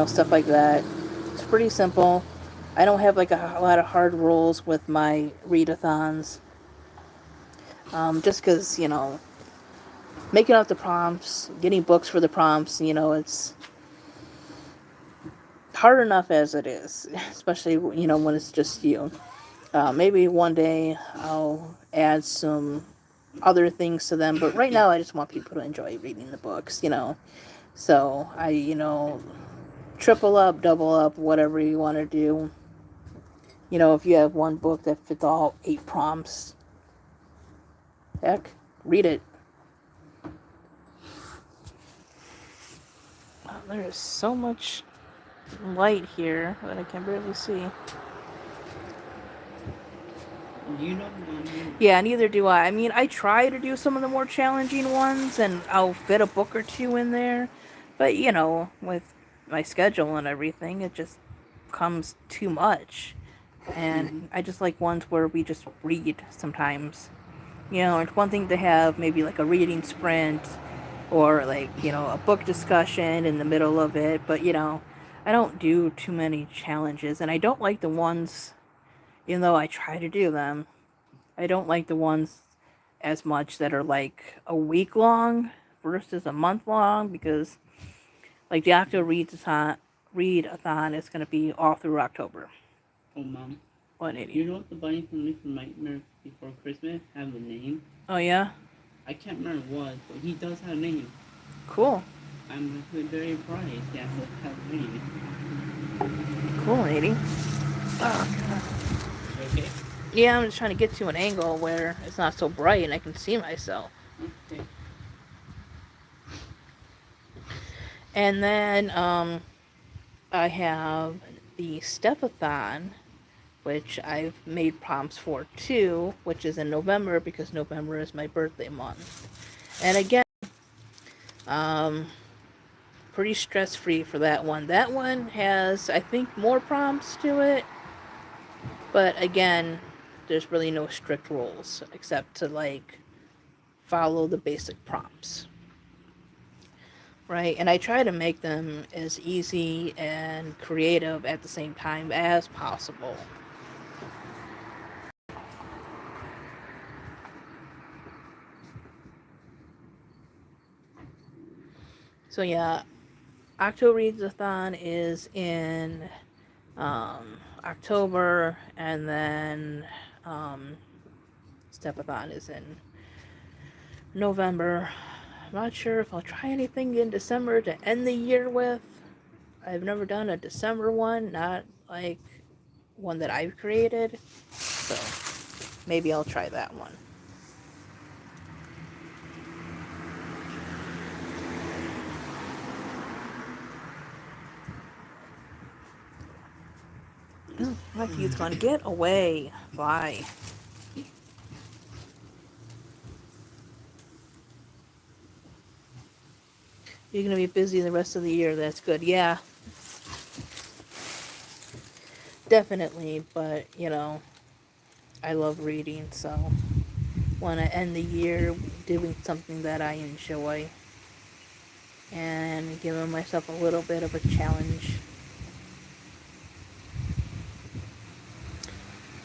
stuff like that. It's pretty simple. I don't have like a lot of hard rules with my readathons. Just because, making up the prompts, getting books for the prompts, it's hard enough as it is, especially, when it's just you. Maybe one day I'll add some other things to them, but right now I just want people to enjoy reading the books, So I triple up, double up, whatever you want to do. If you have one book that fits all 8 prompts, heck, read it. Oh, there is so much light here that I can barely see. You know. Yeah, neither do I. I mean, I try to do some of the more challenging ones, and I'll fit a book or two in there. But, with my schedule and everything, it just comes too much. And I just like ones where we just read sometimes. It's one thing to have maybe like a reading sprint or like, a book discussion in the middle of it. But, I don't do too many challenges. And I don't like the ones, even though I try to do them, I don't like the ones as much that are like a week long versus a month long, because like the Octo Read-a-thon is going to be all through October. Oh, Mom. 180. You know what the bunny from Little Nightmare Before Christmas have a name? Oh, yeah? I can't remember what it was, but he does have a name. Cool. I'm very surprised he has a name. Cool, lady. Oh, God. Okay. Yeah, I'm just trying to get to an angle where it's not so bright and I can see myself. Okay. And then I have the Step-a-thon, which I've made prompts for too, which is in November because November is my birthday month. And again, pretty stress-free for that one. That one has, I think, more prompts to it. But again, there's really no strict rules except to like follow the basic prompts. Right? And I try to make them as easy and creative at the same time as possible. So yeah, Octo Reads-a-thon is in October, and then Step-a-thon is in November. I'm not sure if I'll try anything in December to end the year with. I've never done a December one, not like one that I've created. So, maybe I'll try that one. Oh, my feet's gonna get away. Fly. You're gonna be busy the rest of the year. That's good. Yeah, definitely. But you know, I love reading, so want to end the year doing something that I enjoy and giving myself a little bit of a challenge.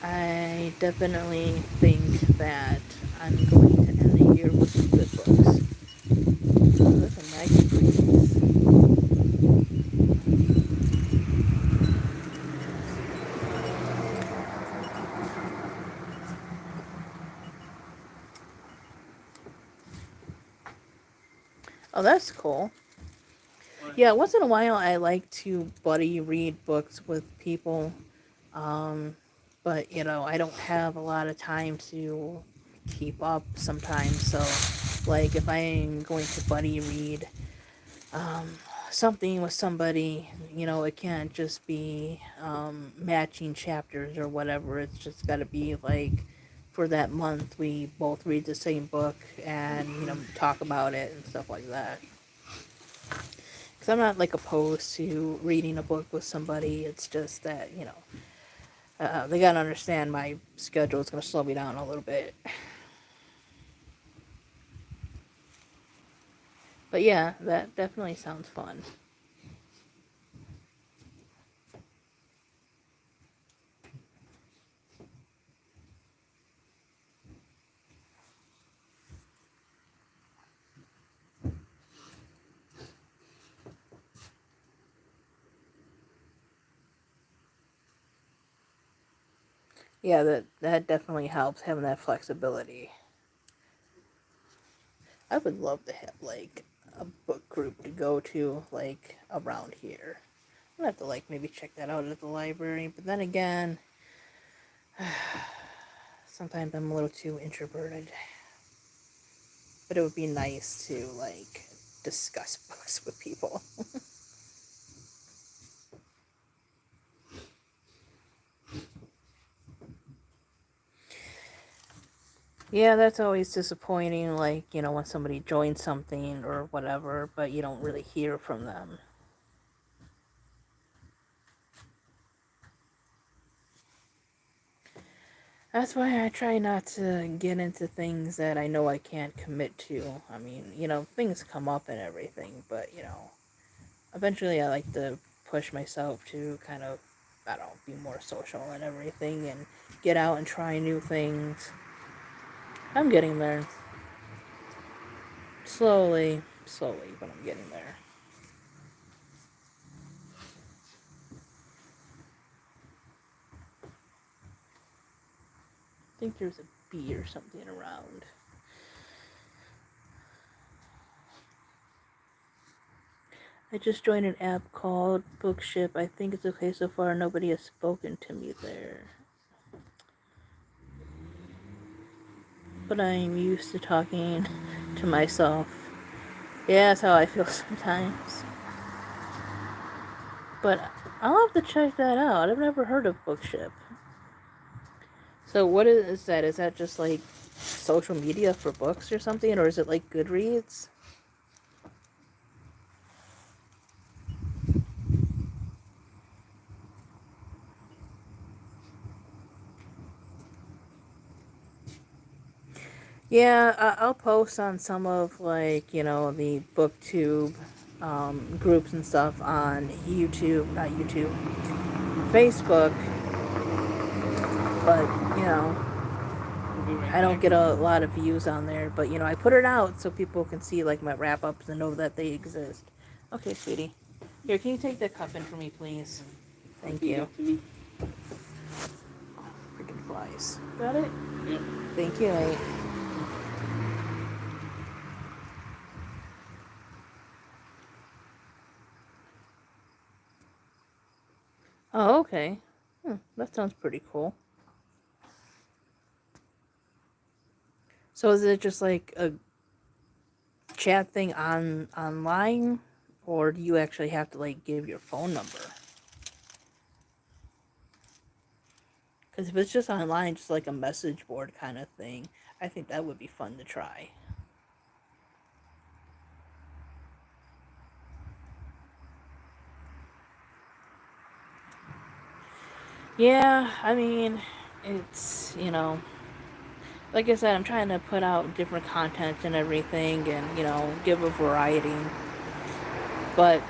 I definitely think that I'm going to end the year with some good books. Oh, that's a nice breeze. Oh, that's cool. Yeah, once in a while I like to buddy read books with people. Um, but, you know, I don't have a lot of time to keep up sometimes. So, like, if I'm going to buddy read um, something with somebody, you know, it can't just be matching chapters or whatever. It's just got to be like for that month we both read the same book and, you know, talk about it and stuff like that. Because I'm not like opposed to reading a book with somebody. It's just that, you know, they gotta understand my schedule is gonna slow me down a little bit. But yeah, that definitely sounds fun. Yeah, that definitely helps having that flexibility. I would love to have like a book group to go to like around here. I'll have to like maybe check that out at the library. But then again, sometimes I'm a little too introverted. But it would be nice to like discuss books with people. Yeah, that's always disappointing, like, you know, when somebody joins something or whatever, but you don't really hear from them. That's why I try not to get into things that I know I can't commit to. I mean, you know, things come up and everything, but, you know, eventually I like to push myself to kind of, I don't know, be more social and everything and get out and try new things. I'm getting there. Slowly, slowly, but I'm getting there. I think there's a bee or something around. I just joined an app called Bookship. I think it's okay so far. Nobody has spoken to me there. But I'm used to talking to myself. Yeah, that's how I feel sometimes. But I'll have to check that out. I've never heard of Bookship. So what is that? Is that just like social media for books or something? Or is it like Goodreads? Yeah, I'll post on some of like, you know, the booktube groups and stuff on YouTube, not YouTube, Facebook, but you know, I don't get a lot of views on there, but you know, I put it out so people can see like my wrap ups and know that they exist. Okay, sweetie. Here, can you take the cup in for me, please? Thank you. Freaking flies. Got it? Yep. Thank you, mate. Oh, okay. That sounds pretty cool. So is it just like a chat thing online, or do you actually have to like give your phone number? Because if it's just online, just like a message board kind of thing, I think that would be fun to try. Yeah, I mean, it's, like I said, I'm trying to put out different content and everything and, give a variety. But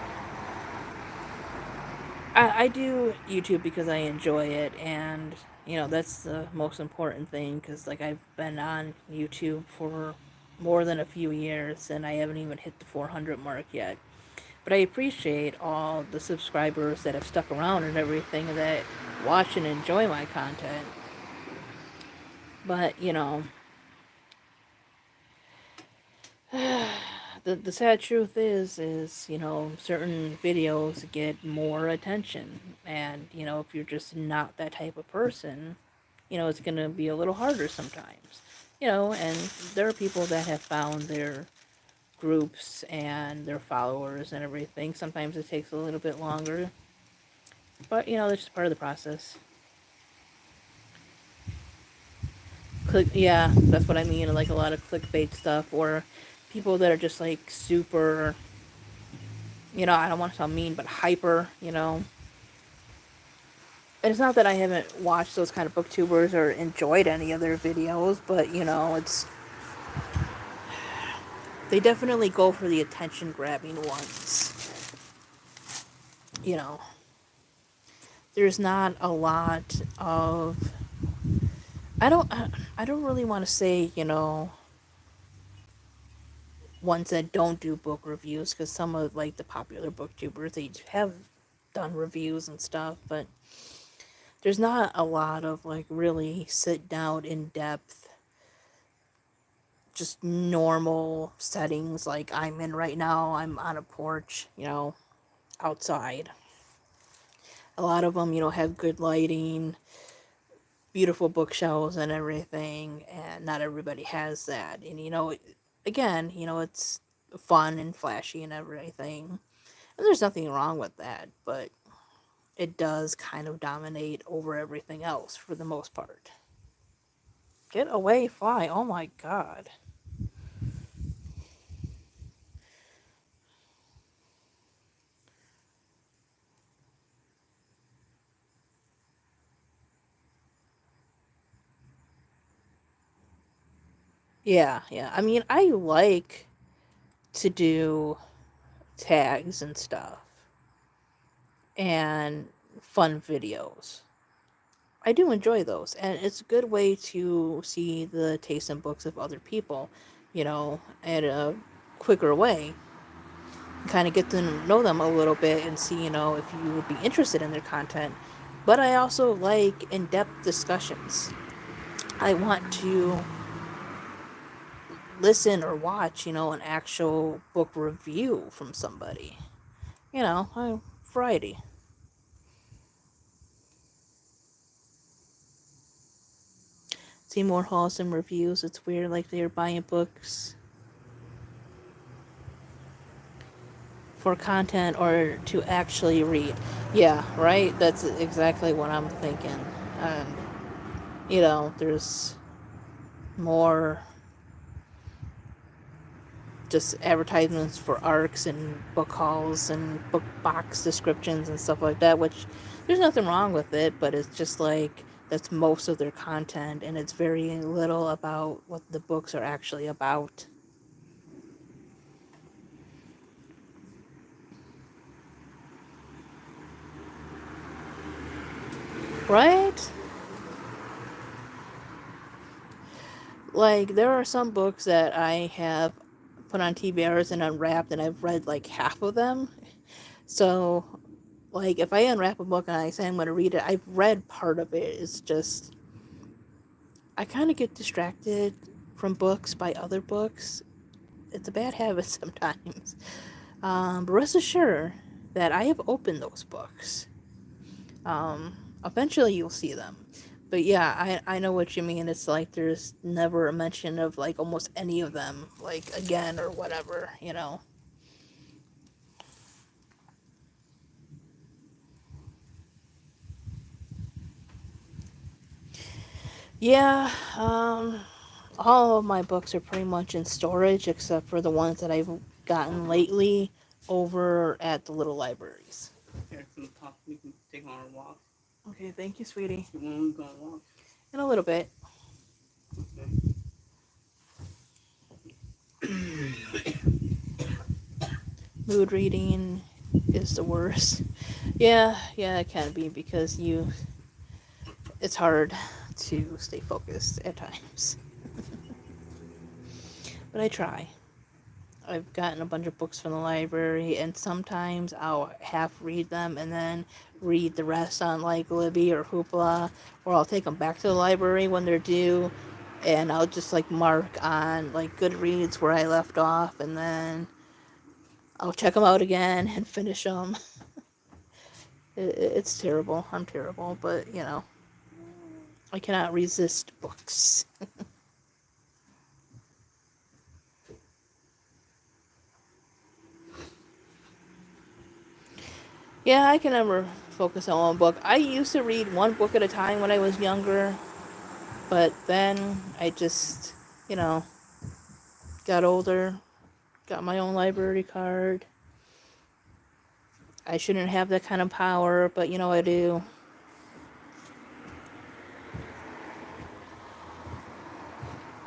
I do YouTube because I enjoy it, and, that's the most important thing because, like, I've been on YouTube for more than a few years and I haven't even hit the 400 mark yet. But I appreciate all the subscribers that have stuck around and everything that watch and enjoy my content. But, the sad truth is, certain videos get more attention. And, if you're just not that type of person, it's going to be a little harder sometimes. And there are people that have found their groups and their followers and everything. Sometimes it takes a little bit longer. But, that's just part of the process. Yeah, that's what I mean. Like a lot of clickbait stuff, or people that are just like super, I don't want to sound mean, but hyper, And it's not that I haven't watched those kind of booktubers or enjoyed any of their videos, but, they definitely go for the attention grabbing ones. You know, there's not a lot of, I don't, I don't really want to say, ones that don't do book reviews, because some of like the popular booktubers, they have done reviews and stuff, but there's not a lot of like really sit down in depth, just normal settings like I'm in right now. I'm on a porch, outside. A lot of them, have good lighting, beautiful bookshelves and everything, and not everybody has that. And again, it's fun and flashy and everything. And there's nothing wrong with that, but it does kind of dominate over everything else for the most part. Get away, fly. Oh my god. Yeah, yeah. I mean, I like to do tags and stuff and fun videos. I do enjoy those, and it's a good way to see the taste and books of other people, at a quicker way. Kind of get to know them a little bit and see, if you would be interested in their content. But I also like in depth discussions. I want to listen or watch, an actual book review from somebody. A variety. See more wholesome reviews. It's weird, like they're buying books for content or to actually read. Yeah, right? That's exactly what I'm thinking. And, there's more just advertisements for ARCs and book hauls and book box descriptions and stuff like that, which there's nothing wrong with it, but it's just like that's most of their content, and it's very little about what the books are actually about. Right? Like, there are some books that I have put on TBRs and unwrapped, and I've read like half of them. So, like, if I unwrap a book and I say I'm going to read it, I've read part of it. It's just, I kind of get distracted from books by other books. It's a bad habit sometimes. But rest assured that I have opened those books. Eventually you'll see them. But yeah, I know what you mean. It's like there's never a mention of like almost any of them, like again or whatever, you know. Yeah, all of my books are pretty much in storage except for the ones that I've gotten lately over at the little libraries. Here, from the top, we can take on our walk. Okay, thank you, sweetie. When we go on a walk. In a little bit. Okay. Mood reading is the worst. Yeah, it can be because it's hard to stay focused at times. But I try. I've gotten a bunch of books from the library, and sometimes I'll half read them and then read the rest on like Libby or Hoopla, or I'll take them back to the library when they're due, and I'll just like mark on like Goodreads where I left off, and then I'll check them out again and finish them. It's terrible. I'm terrible, but you know, I cannot resist books. Yeah, I can never focus on one book. I used to read one book at a time when I was younger, but then I just, you know, got older, got my own library card. I shouldn't have that kind of power, but you know I do.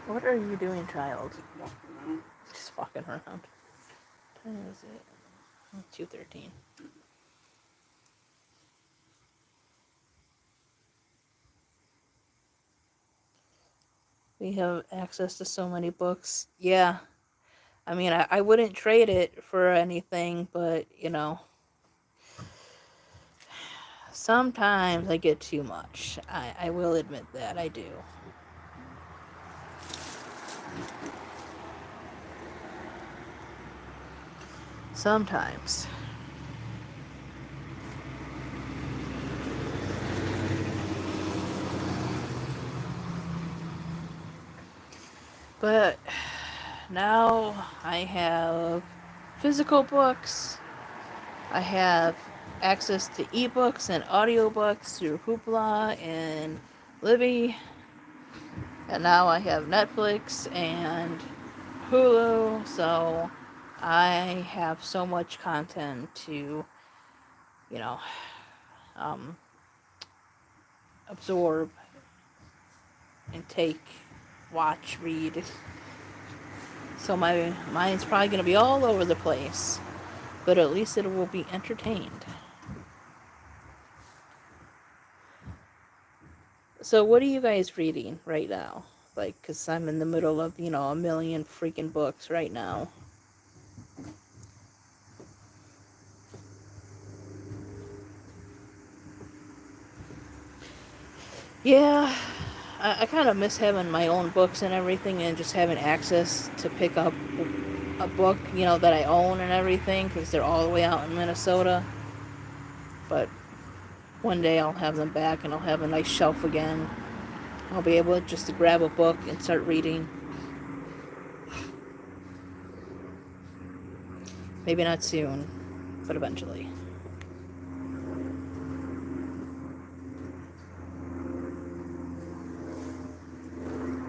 What are you doing, child? Just walking around. What time is it? 2:13. We have access to so many books. Yeah. I mean, I wouldn't trade it for anything, but, you know, sometimes I get too much. I will admit that, I do. Sometimes. But now I have physical books. I have access to ebooks and audiobooks through Hoopla and Libby. And now I have Netflix and Hulu, so I have so much content to, you know, absorb and take, watch, read. So my mind's probably going to be all over the place, but at least it will be entertained. So what are you guys reading right now? Like, because I'm in the middle of, you know, a million freaking books right now. Yeah, I kind of miss having my own books and everything and just having access to pick up a book, you know, that I own and everything, because they're all the way out in Minnesota. But one day I'll have them back and I'll have a nice shelf again. I'll be able just to grab a book and start reading. Maybe not soon, but eventually.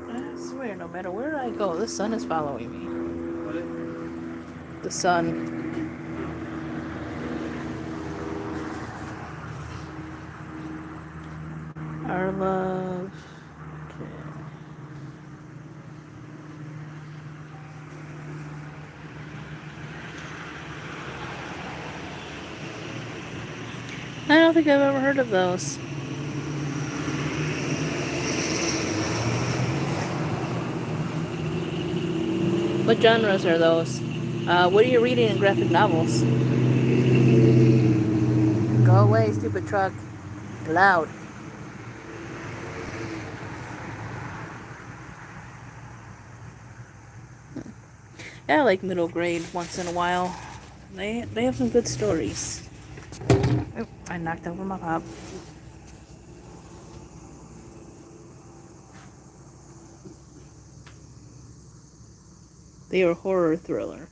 I swear, no matter where I go, the sun is following me. What? The sun. Our love. Okay. I don't think I've ever heard of those. What genres are those? What are you reading in graphic novels? Go away, stupid truck. Loud. Yeah, I like middle grade once in a while. They have some good stories. Oh, I knocked over my pop. They are horror thriller.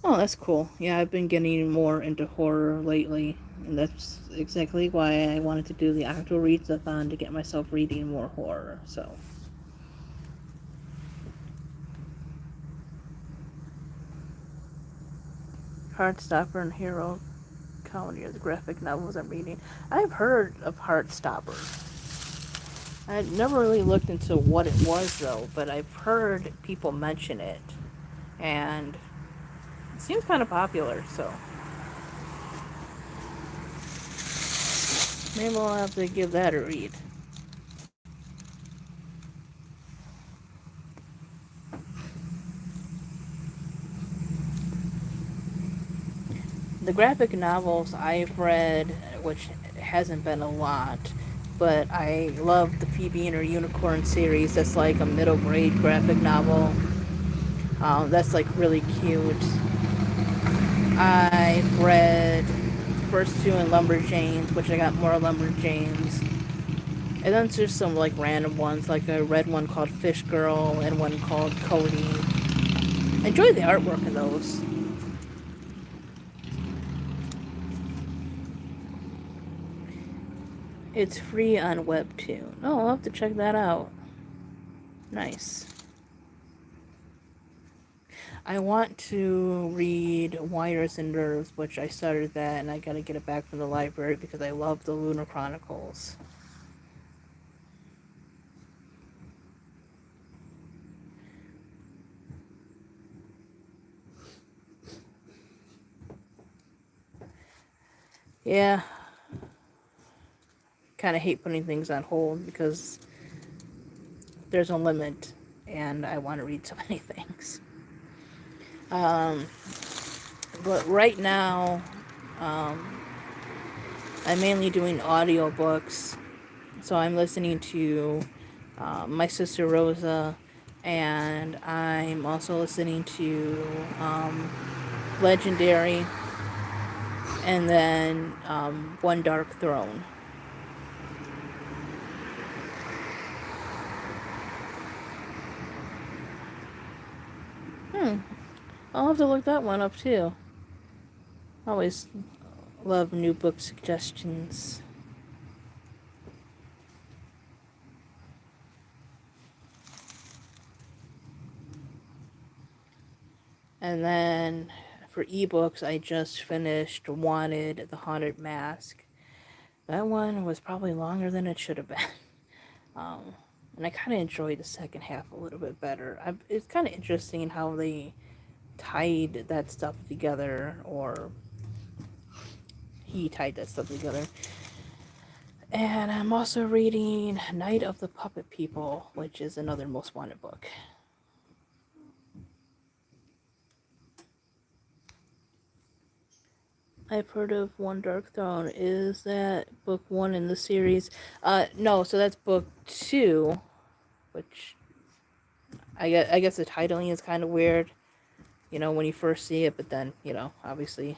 Oh, that's cool. Yeah, I've been getting more into horror lately, and that's exactly why I wanted to do the actual readathon to get myself reading more horror. So, Heartstopper and Hero Comedy are the graphic novels I'm reading. I've heard of Heartstopper. I never really looked into what it was though, but I've heard people mention it, and it seems kind of popular. So maybe I'll have to give that a read. The graphic novels I've read, which hasn't been a lot, but I love the Phoebe and her Unicorn series. That's like a middle grade graphic novel. That's like really cute. I've read the first two in Lumberjanes, which I got more Lumberjanes. And then there's some like random ones, like I read one called Fish Girl and one called Cody. I enjoy the artwork in those. It's free on Webtoon. Oh, I'll have to check that out. Nice. I want to read Wires and Nerves, which I started that, and I gotta get it back from the library because I love the Lunar Chronicles. Yeah, kind of hate putting things on hold because there's a limit, and I want to read so many things. But right now, I'm mainly doing audiobooks. So I'm listening to My Sister Rosa, and I'm also listening to Legendary, and then One Dark Throne. I'll have to look that one up too. Always love new book suggestions. And then for ebooks, I just finished Wanted, The Haunted Mask. That one was probably longer than it should have been. And I kind of enjoyed the second half a little bit better. It's kind of interesting how they tied that stuff together, or he tied that stuff together. And I'm also reading Night of the Puppet People, which is another Most Wanted book. I've heard of One Dark Throne. Is that book one in the series? No, so that's book two, which I guess the titling is kind of weird, you know, when you first see it, but then, you know, obviously,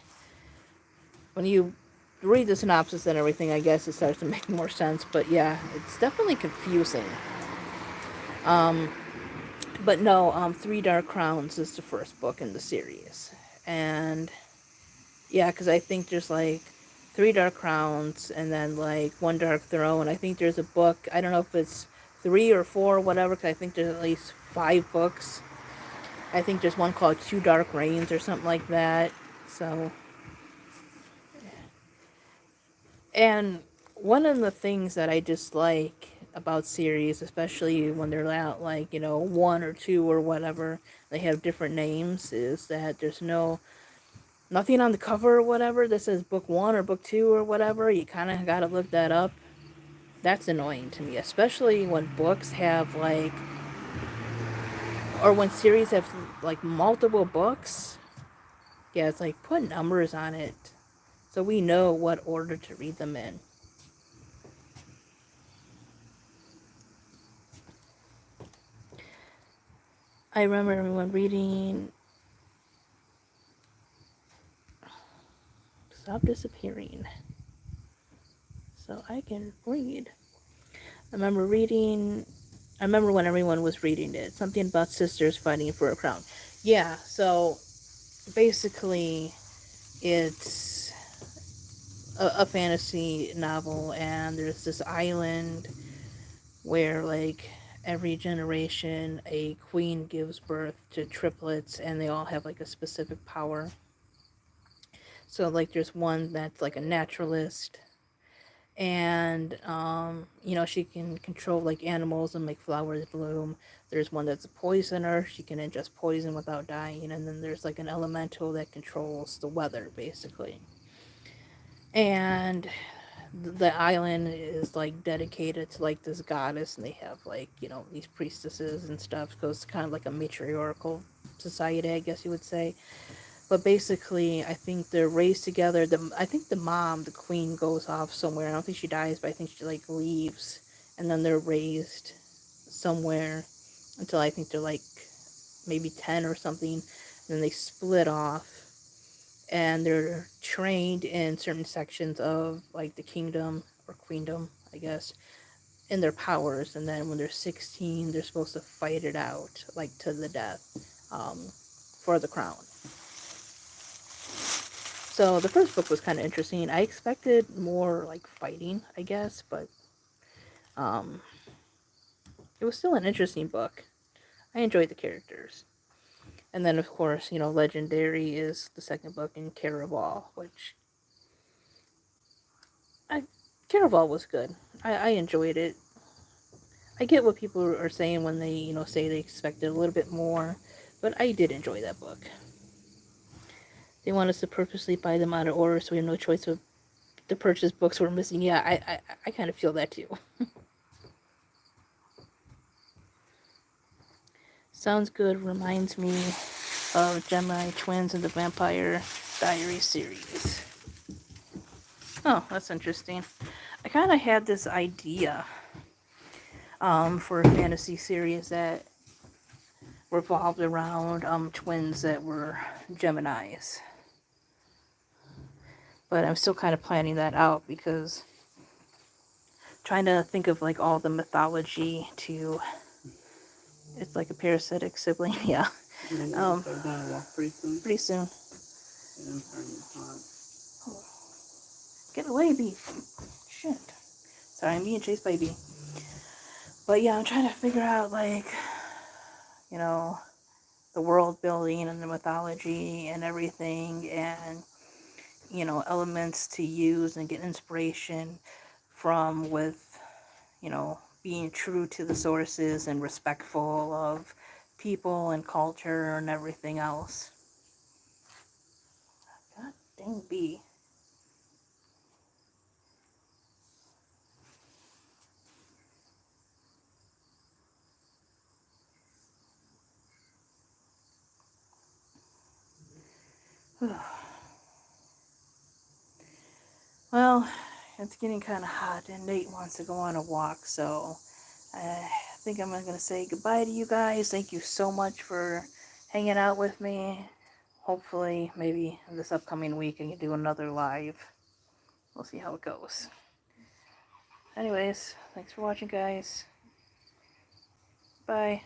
when you read the synopsis and everything, I guess it starts to make more sense, but yeah, it's definitely confusing. But no, Three Dark Crowns is the first book in the series, and yeah, because I think there's like Three Dark Crowns and then like One Dark Throne. I think there's a book. I don't know if it's 3 or 4 or whatever, because I think there's at least 5 books. I think there's one called Two Dark Reigns or something like that. So, and one of the things that I dislike about series, especially when they're out like, you know, 1 or 2 or whatever, they have different names, is that there's nothing on the cover or whatever that says book 1 or book 2 or whatever. You kind of got to look that up. That's annoying to me, especially when books have like, or when series have like multiple books. Yeah, it's like put numbers on it so we know what order to read them in. I remember when reading Stop Disappearing so I can read. I remember when everyone was reading it. Something about sisters fighting for a crown. Yeah, so basically it's a fantasy novel, and there's this island where, like, every generation a queen gives birth to triplets, and they all have like a specific power. So like there's one that's like a naturalist, and she can control like animals and make flowers bloom. There's one that's a poisoner, she can ingest poison without dying. And then there's like an elemental that controls the weather basically. And the island is like dedicated to like this goddess, and they have like these priestesses and stuff, because it's kind of like a matriarchal society, I guess you would say. But basically, I think they're raised together. I think the mom, the queen, goes off somewhere. I don't think she dies, but I think she like leaves, and then they're raised somewhere until I think they're like maybe 10 or something. And then they split off, and they're trained in certain sections of like the kingdom or queendom, I guess, in their powers. And then when they're 16, they're supposed to fight it out, like to the death, for the crown. So the first book was kind of interesting. I expected more like fighting, I guess, but um, it was still an interesting book. I enjoyed the characters. And then, of course, Legendary is the second book in Caraval, which I Caraval was good. I enjoyed it. I get what people are saying when they, say they expected a little bit more, but I did enjoy that book. They want us to purposely buy them out of order, so we have no choice of to purchase books we're missing. Yeah, I kind of feel that too. Sounds Good reminds me of Gemini Twins and the Vampire Diaries series. Oh, that's interesting. I kind of had this idea for a fantasy series that revolved around twins that were Geminis. But I'm still kind of planning that out, because trying to think of like all the mythology to, it's like a parasitic sibling. Yeah. They're going to walk pretty soon. Pretty soon. And I'm turning hot. Oh. Get away, bee. Shit. Sorry, I'm being chased by a bee. But yeah, I'm trying to figure out like, the world building and the mythology and everything, and elements to use and get inspiration from, with being true to the sources and respectful of people and culture and everything else. God dang bee. Well, it's getting kind of hot, and Nate wants to go on a walk, so I think I'm going to say goodbye to you guys. Thank you so much for hanging out with me. Hopefully, maybe this upcoming week I can do another live. We'll see how it goes. Anyways, thanks for watching, guys. Bye.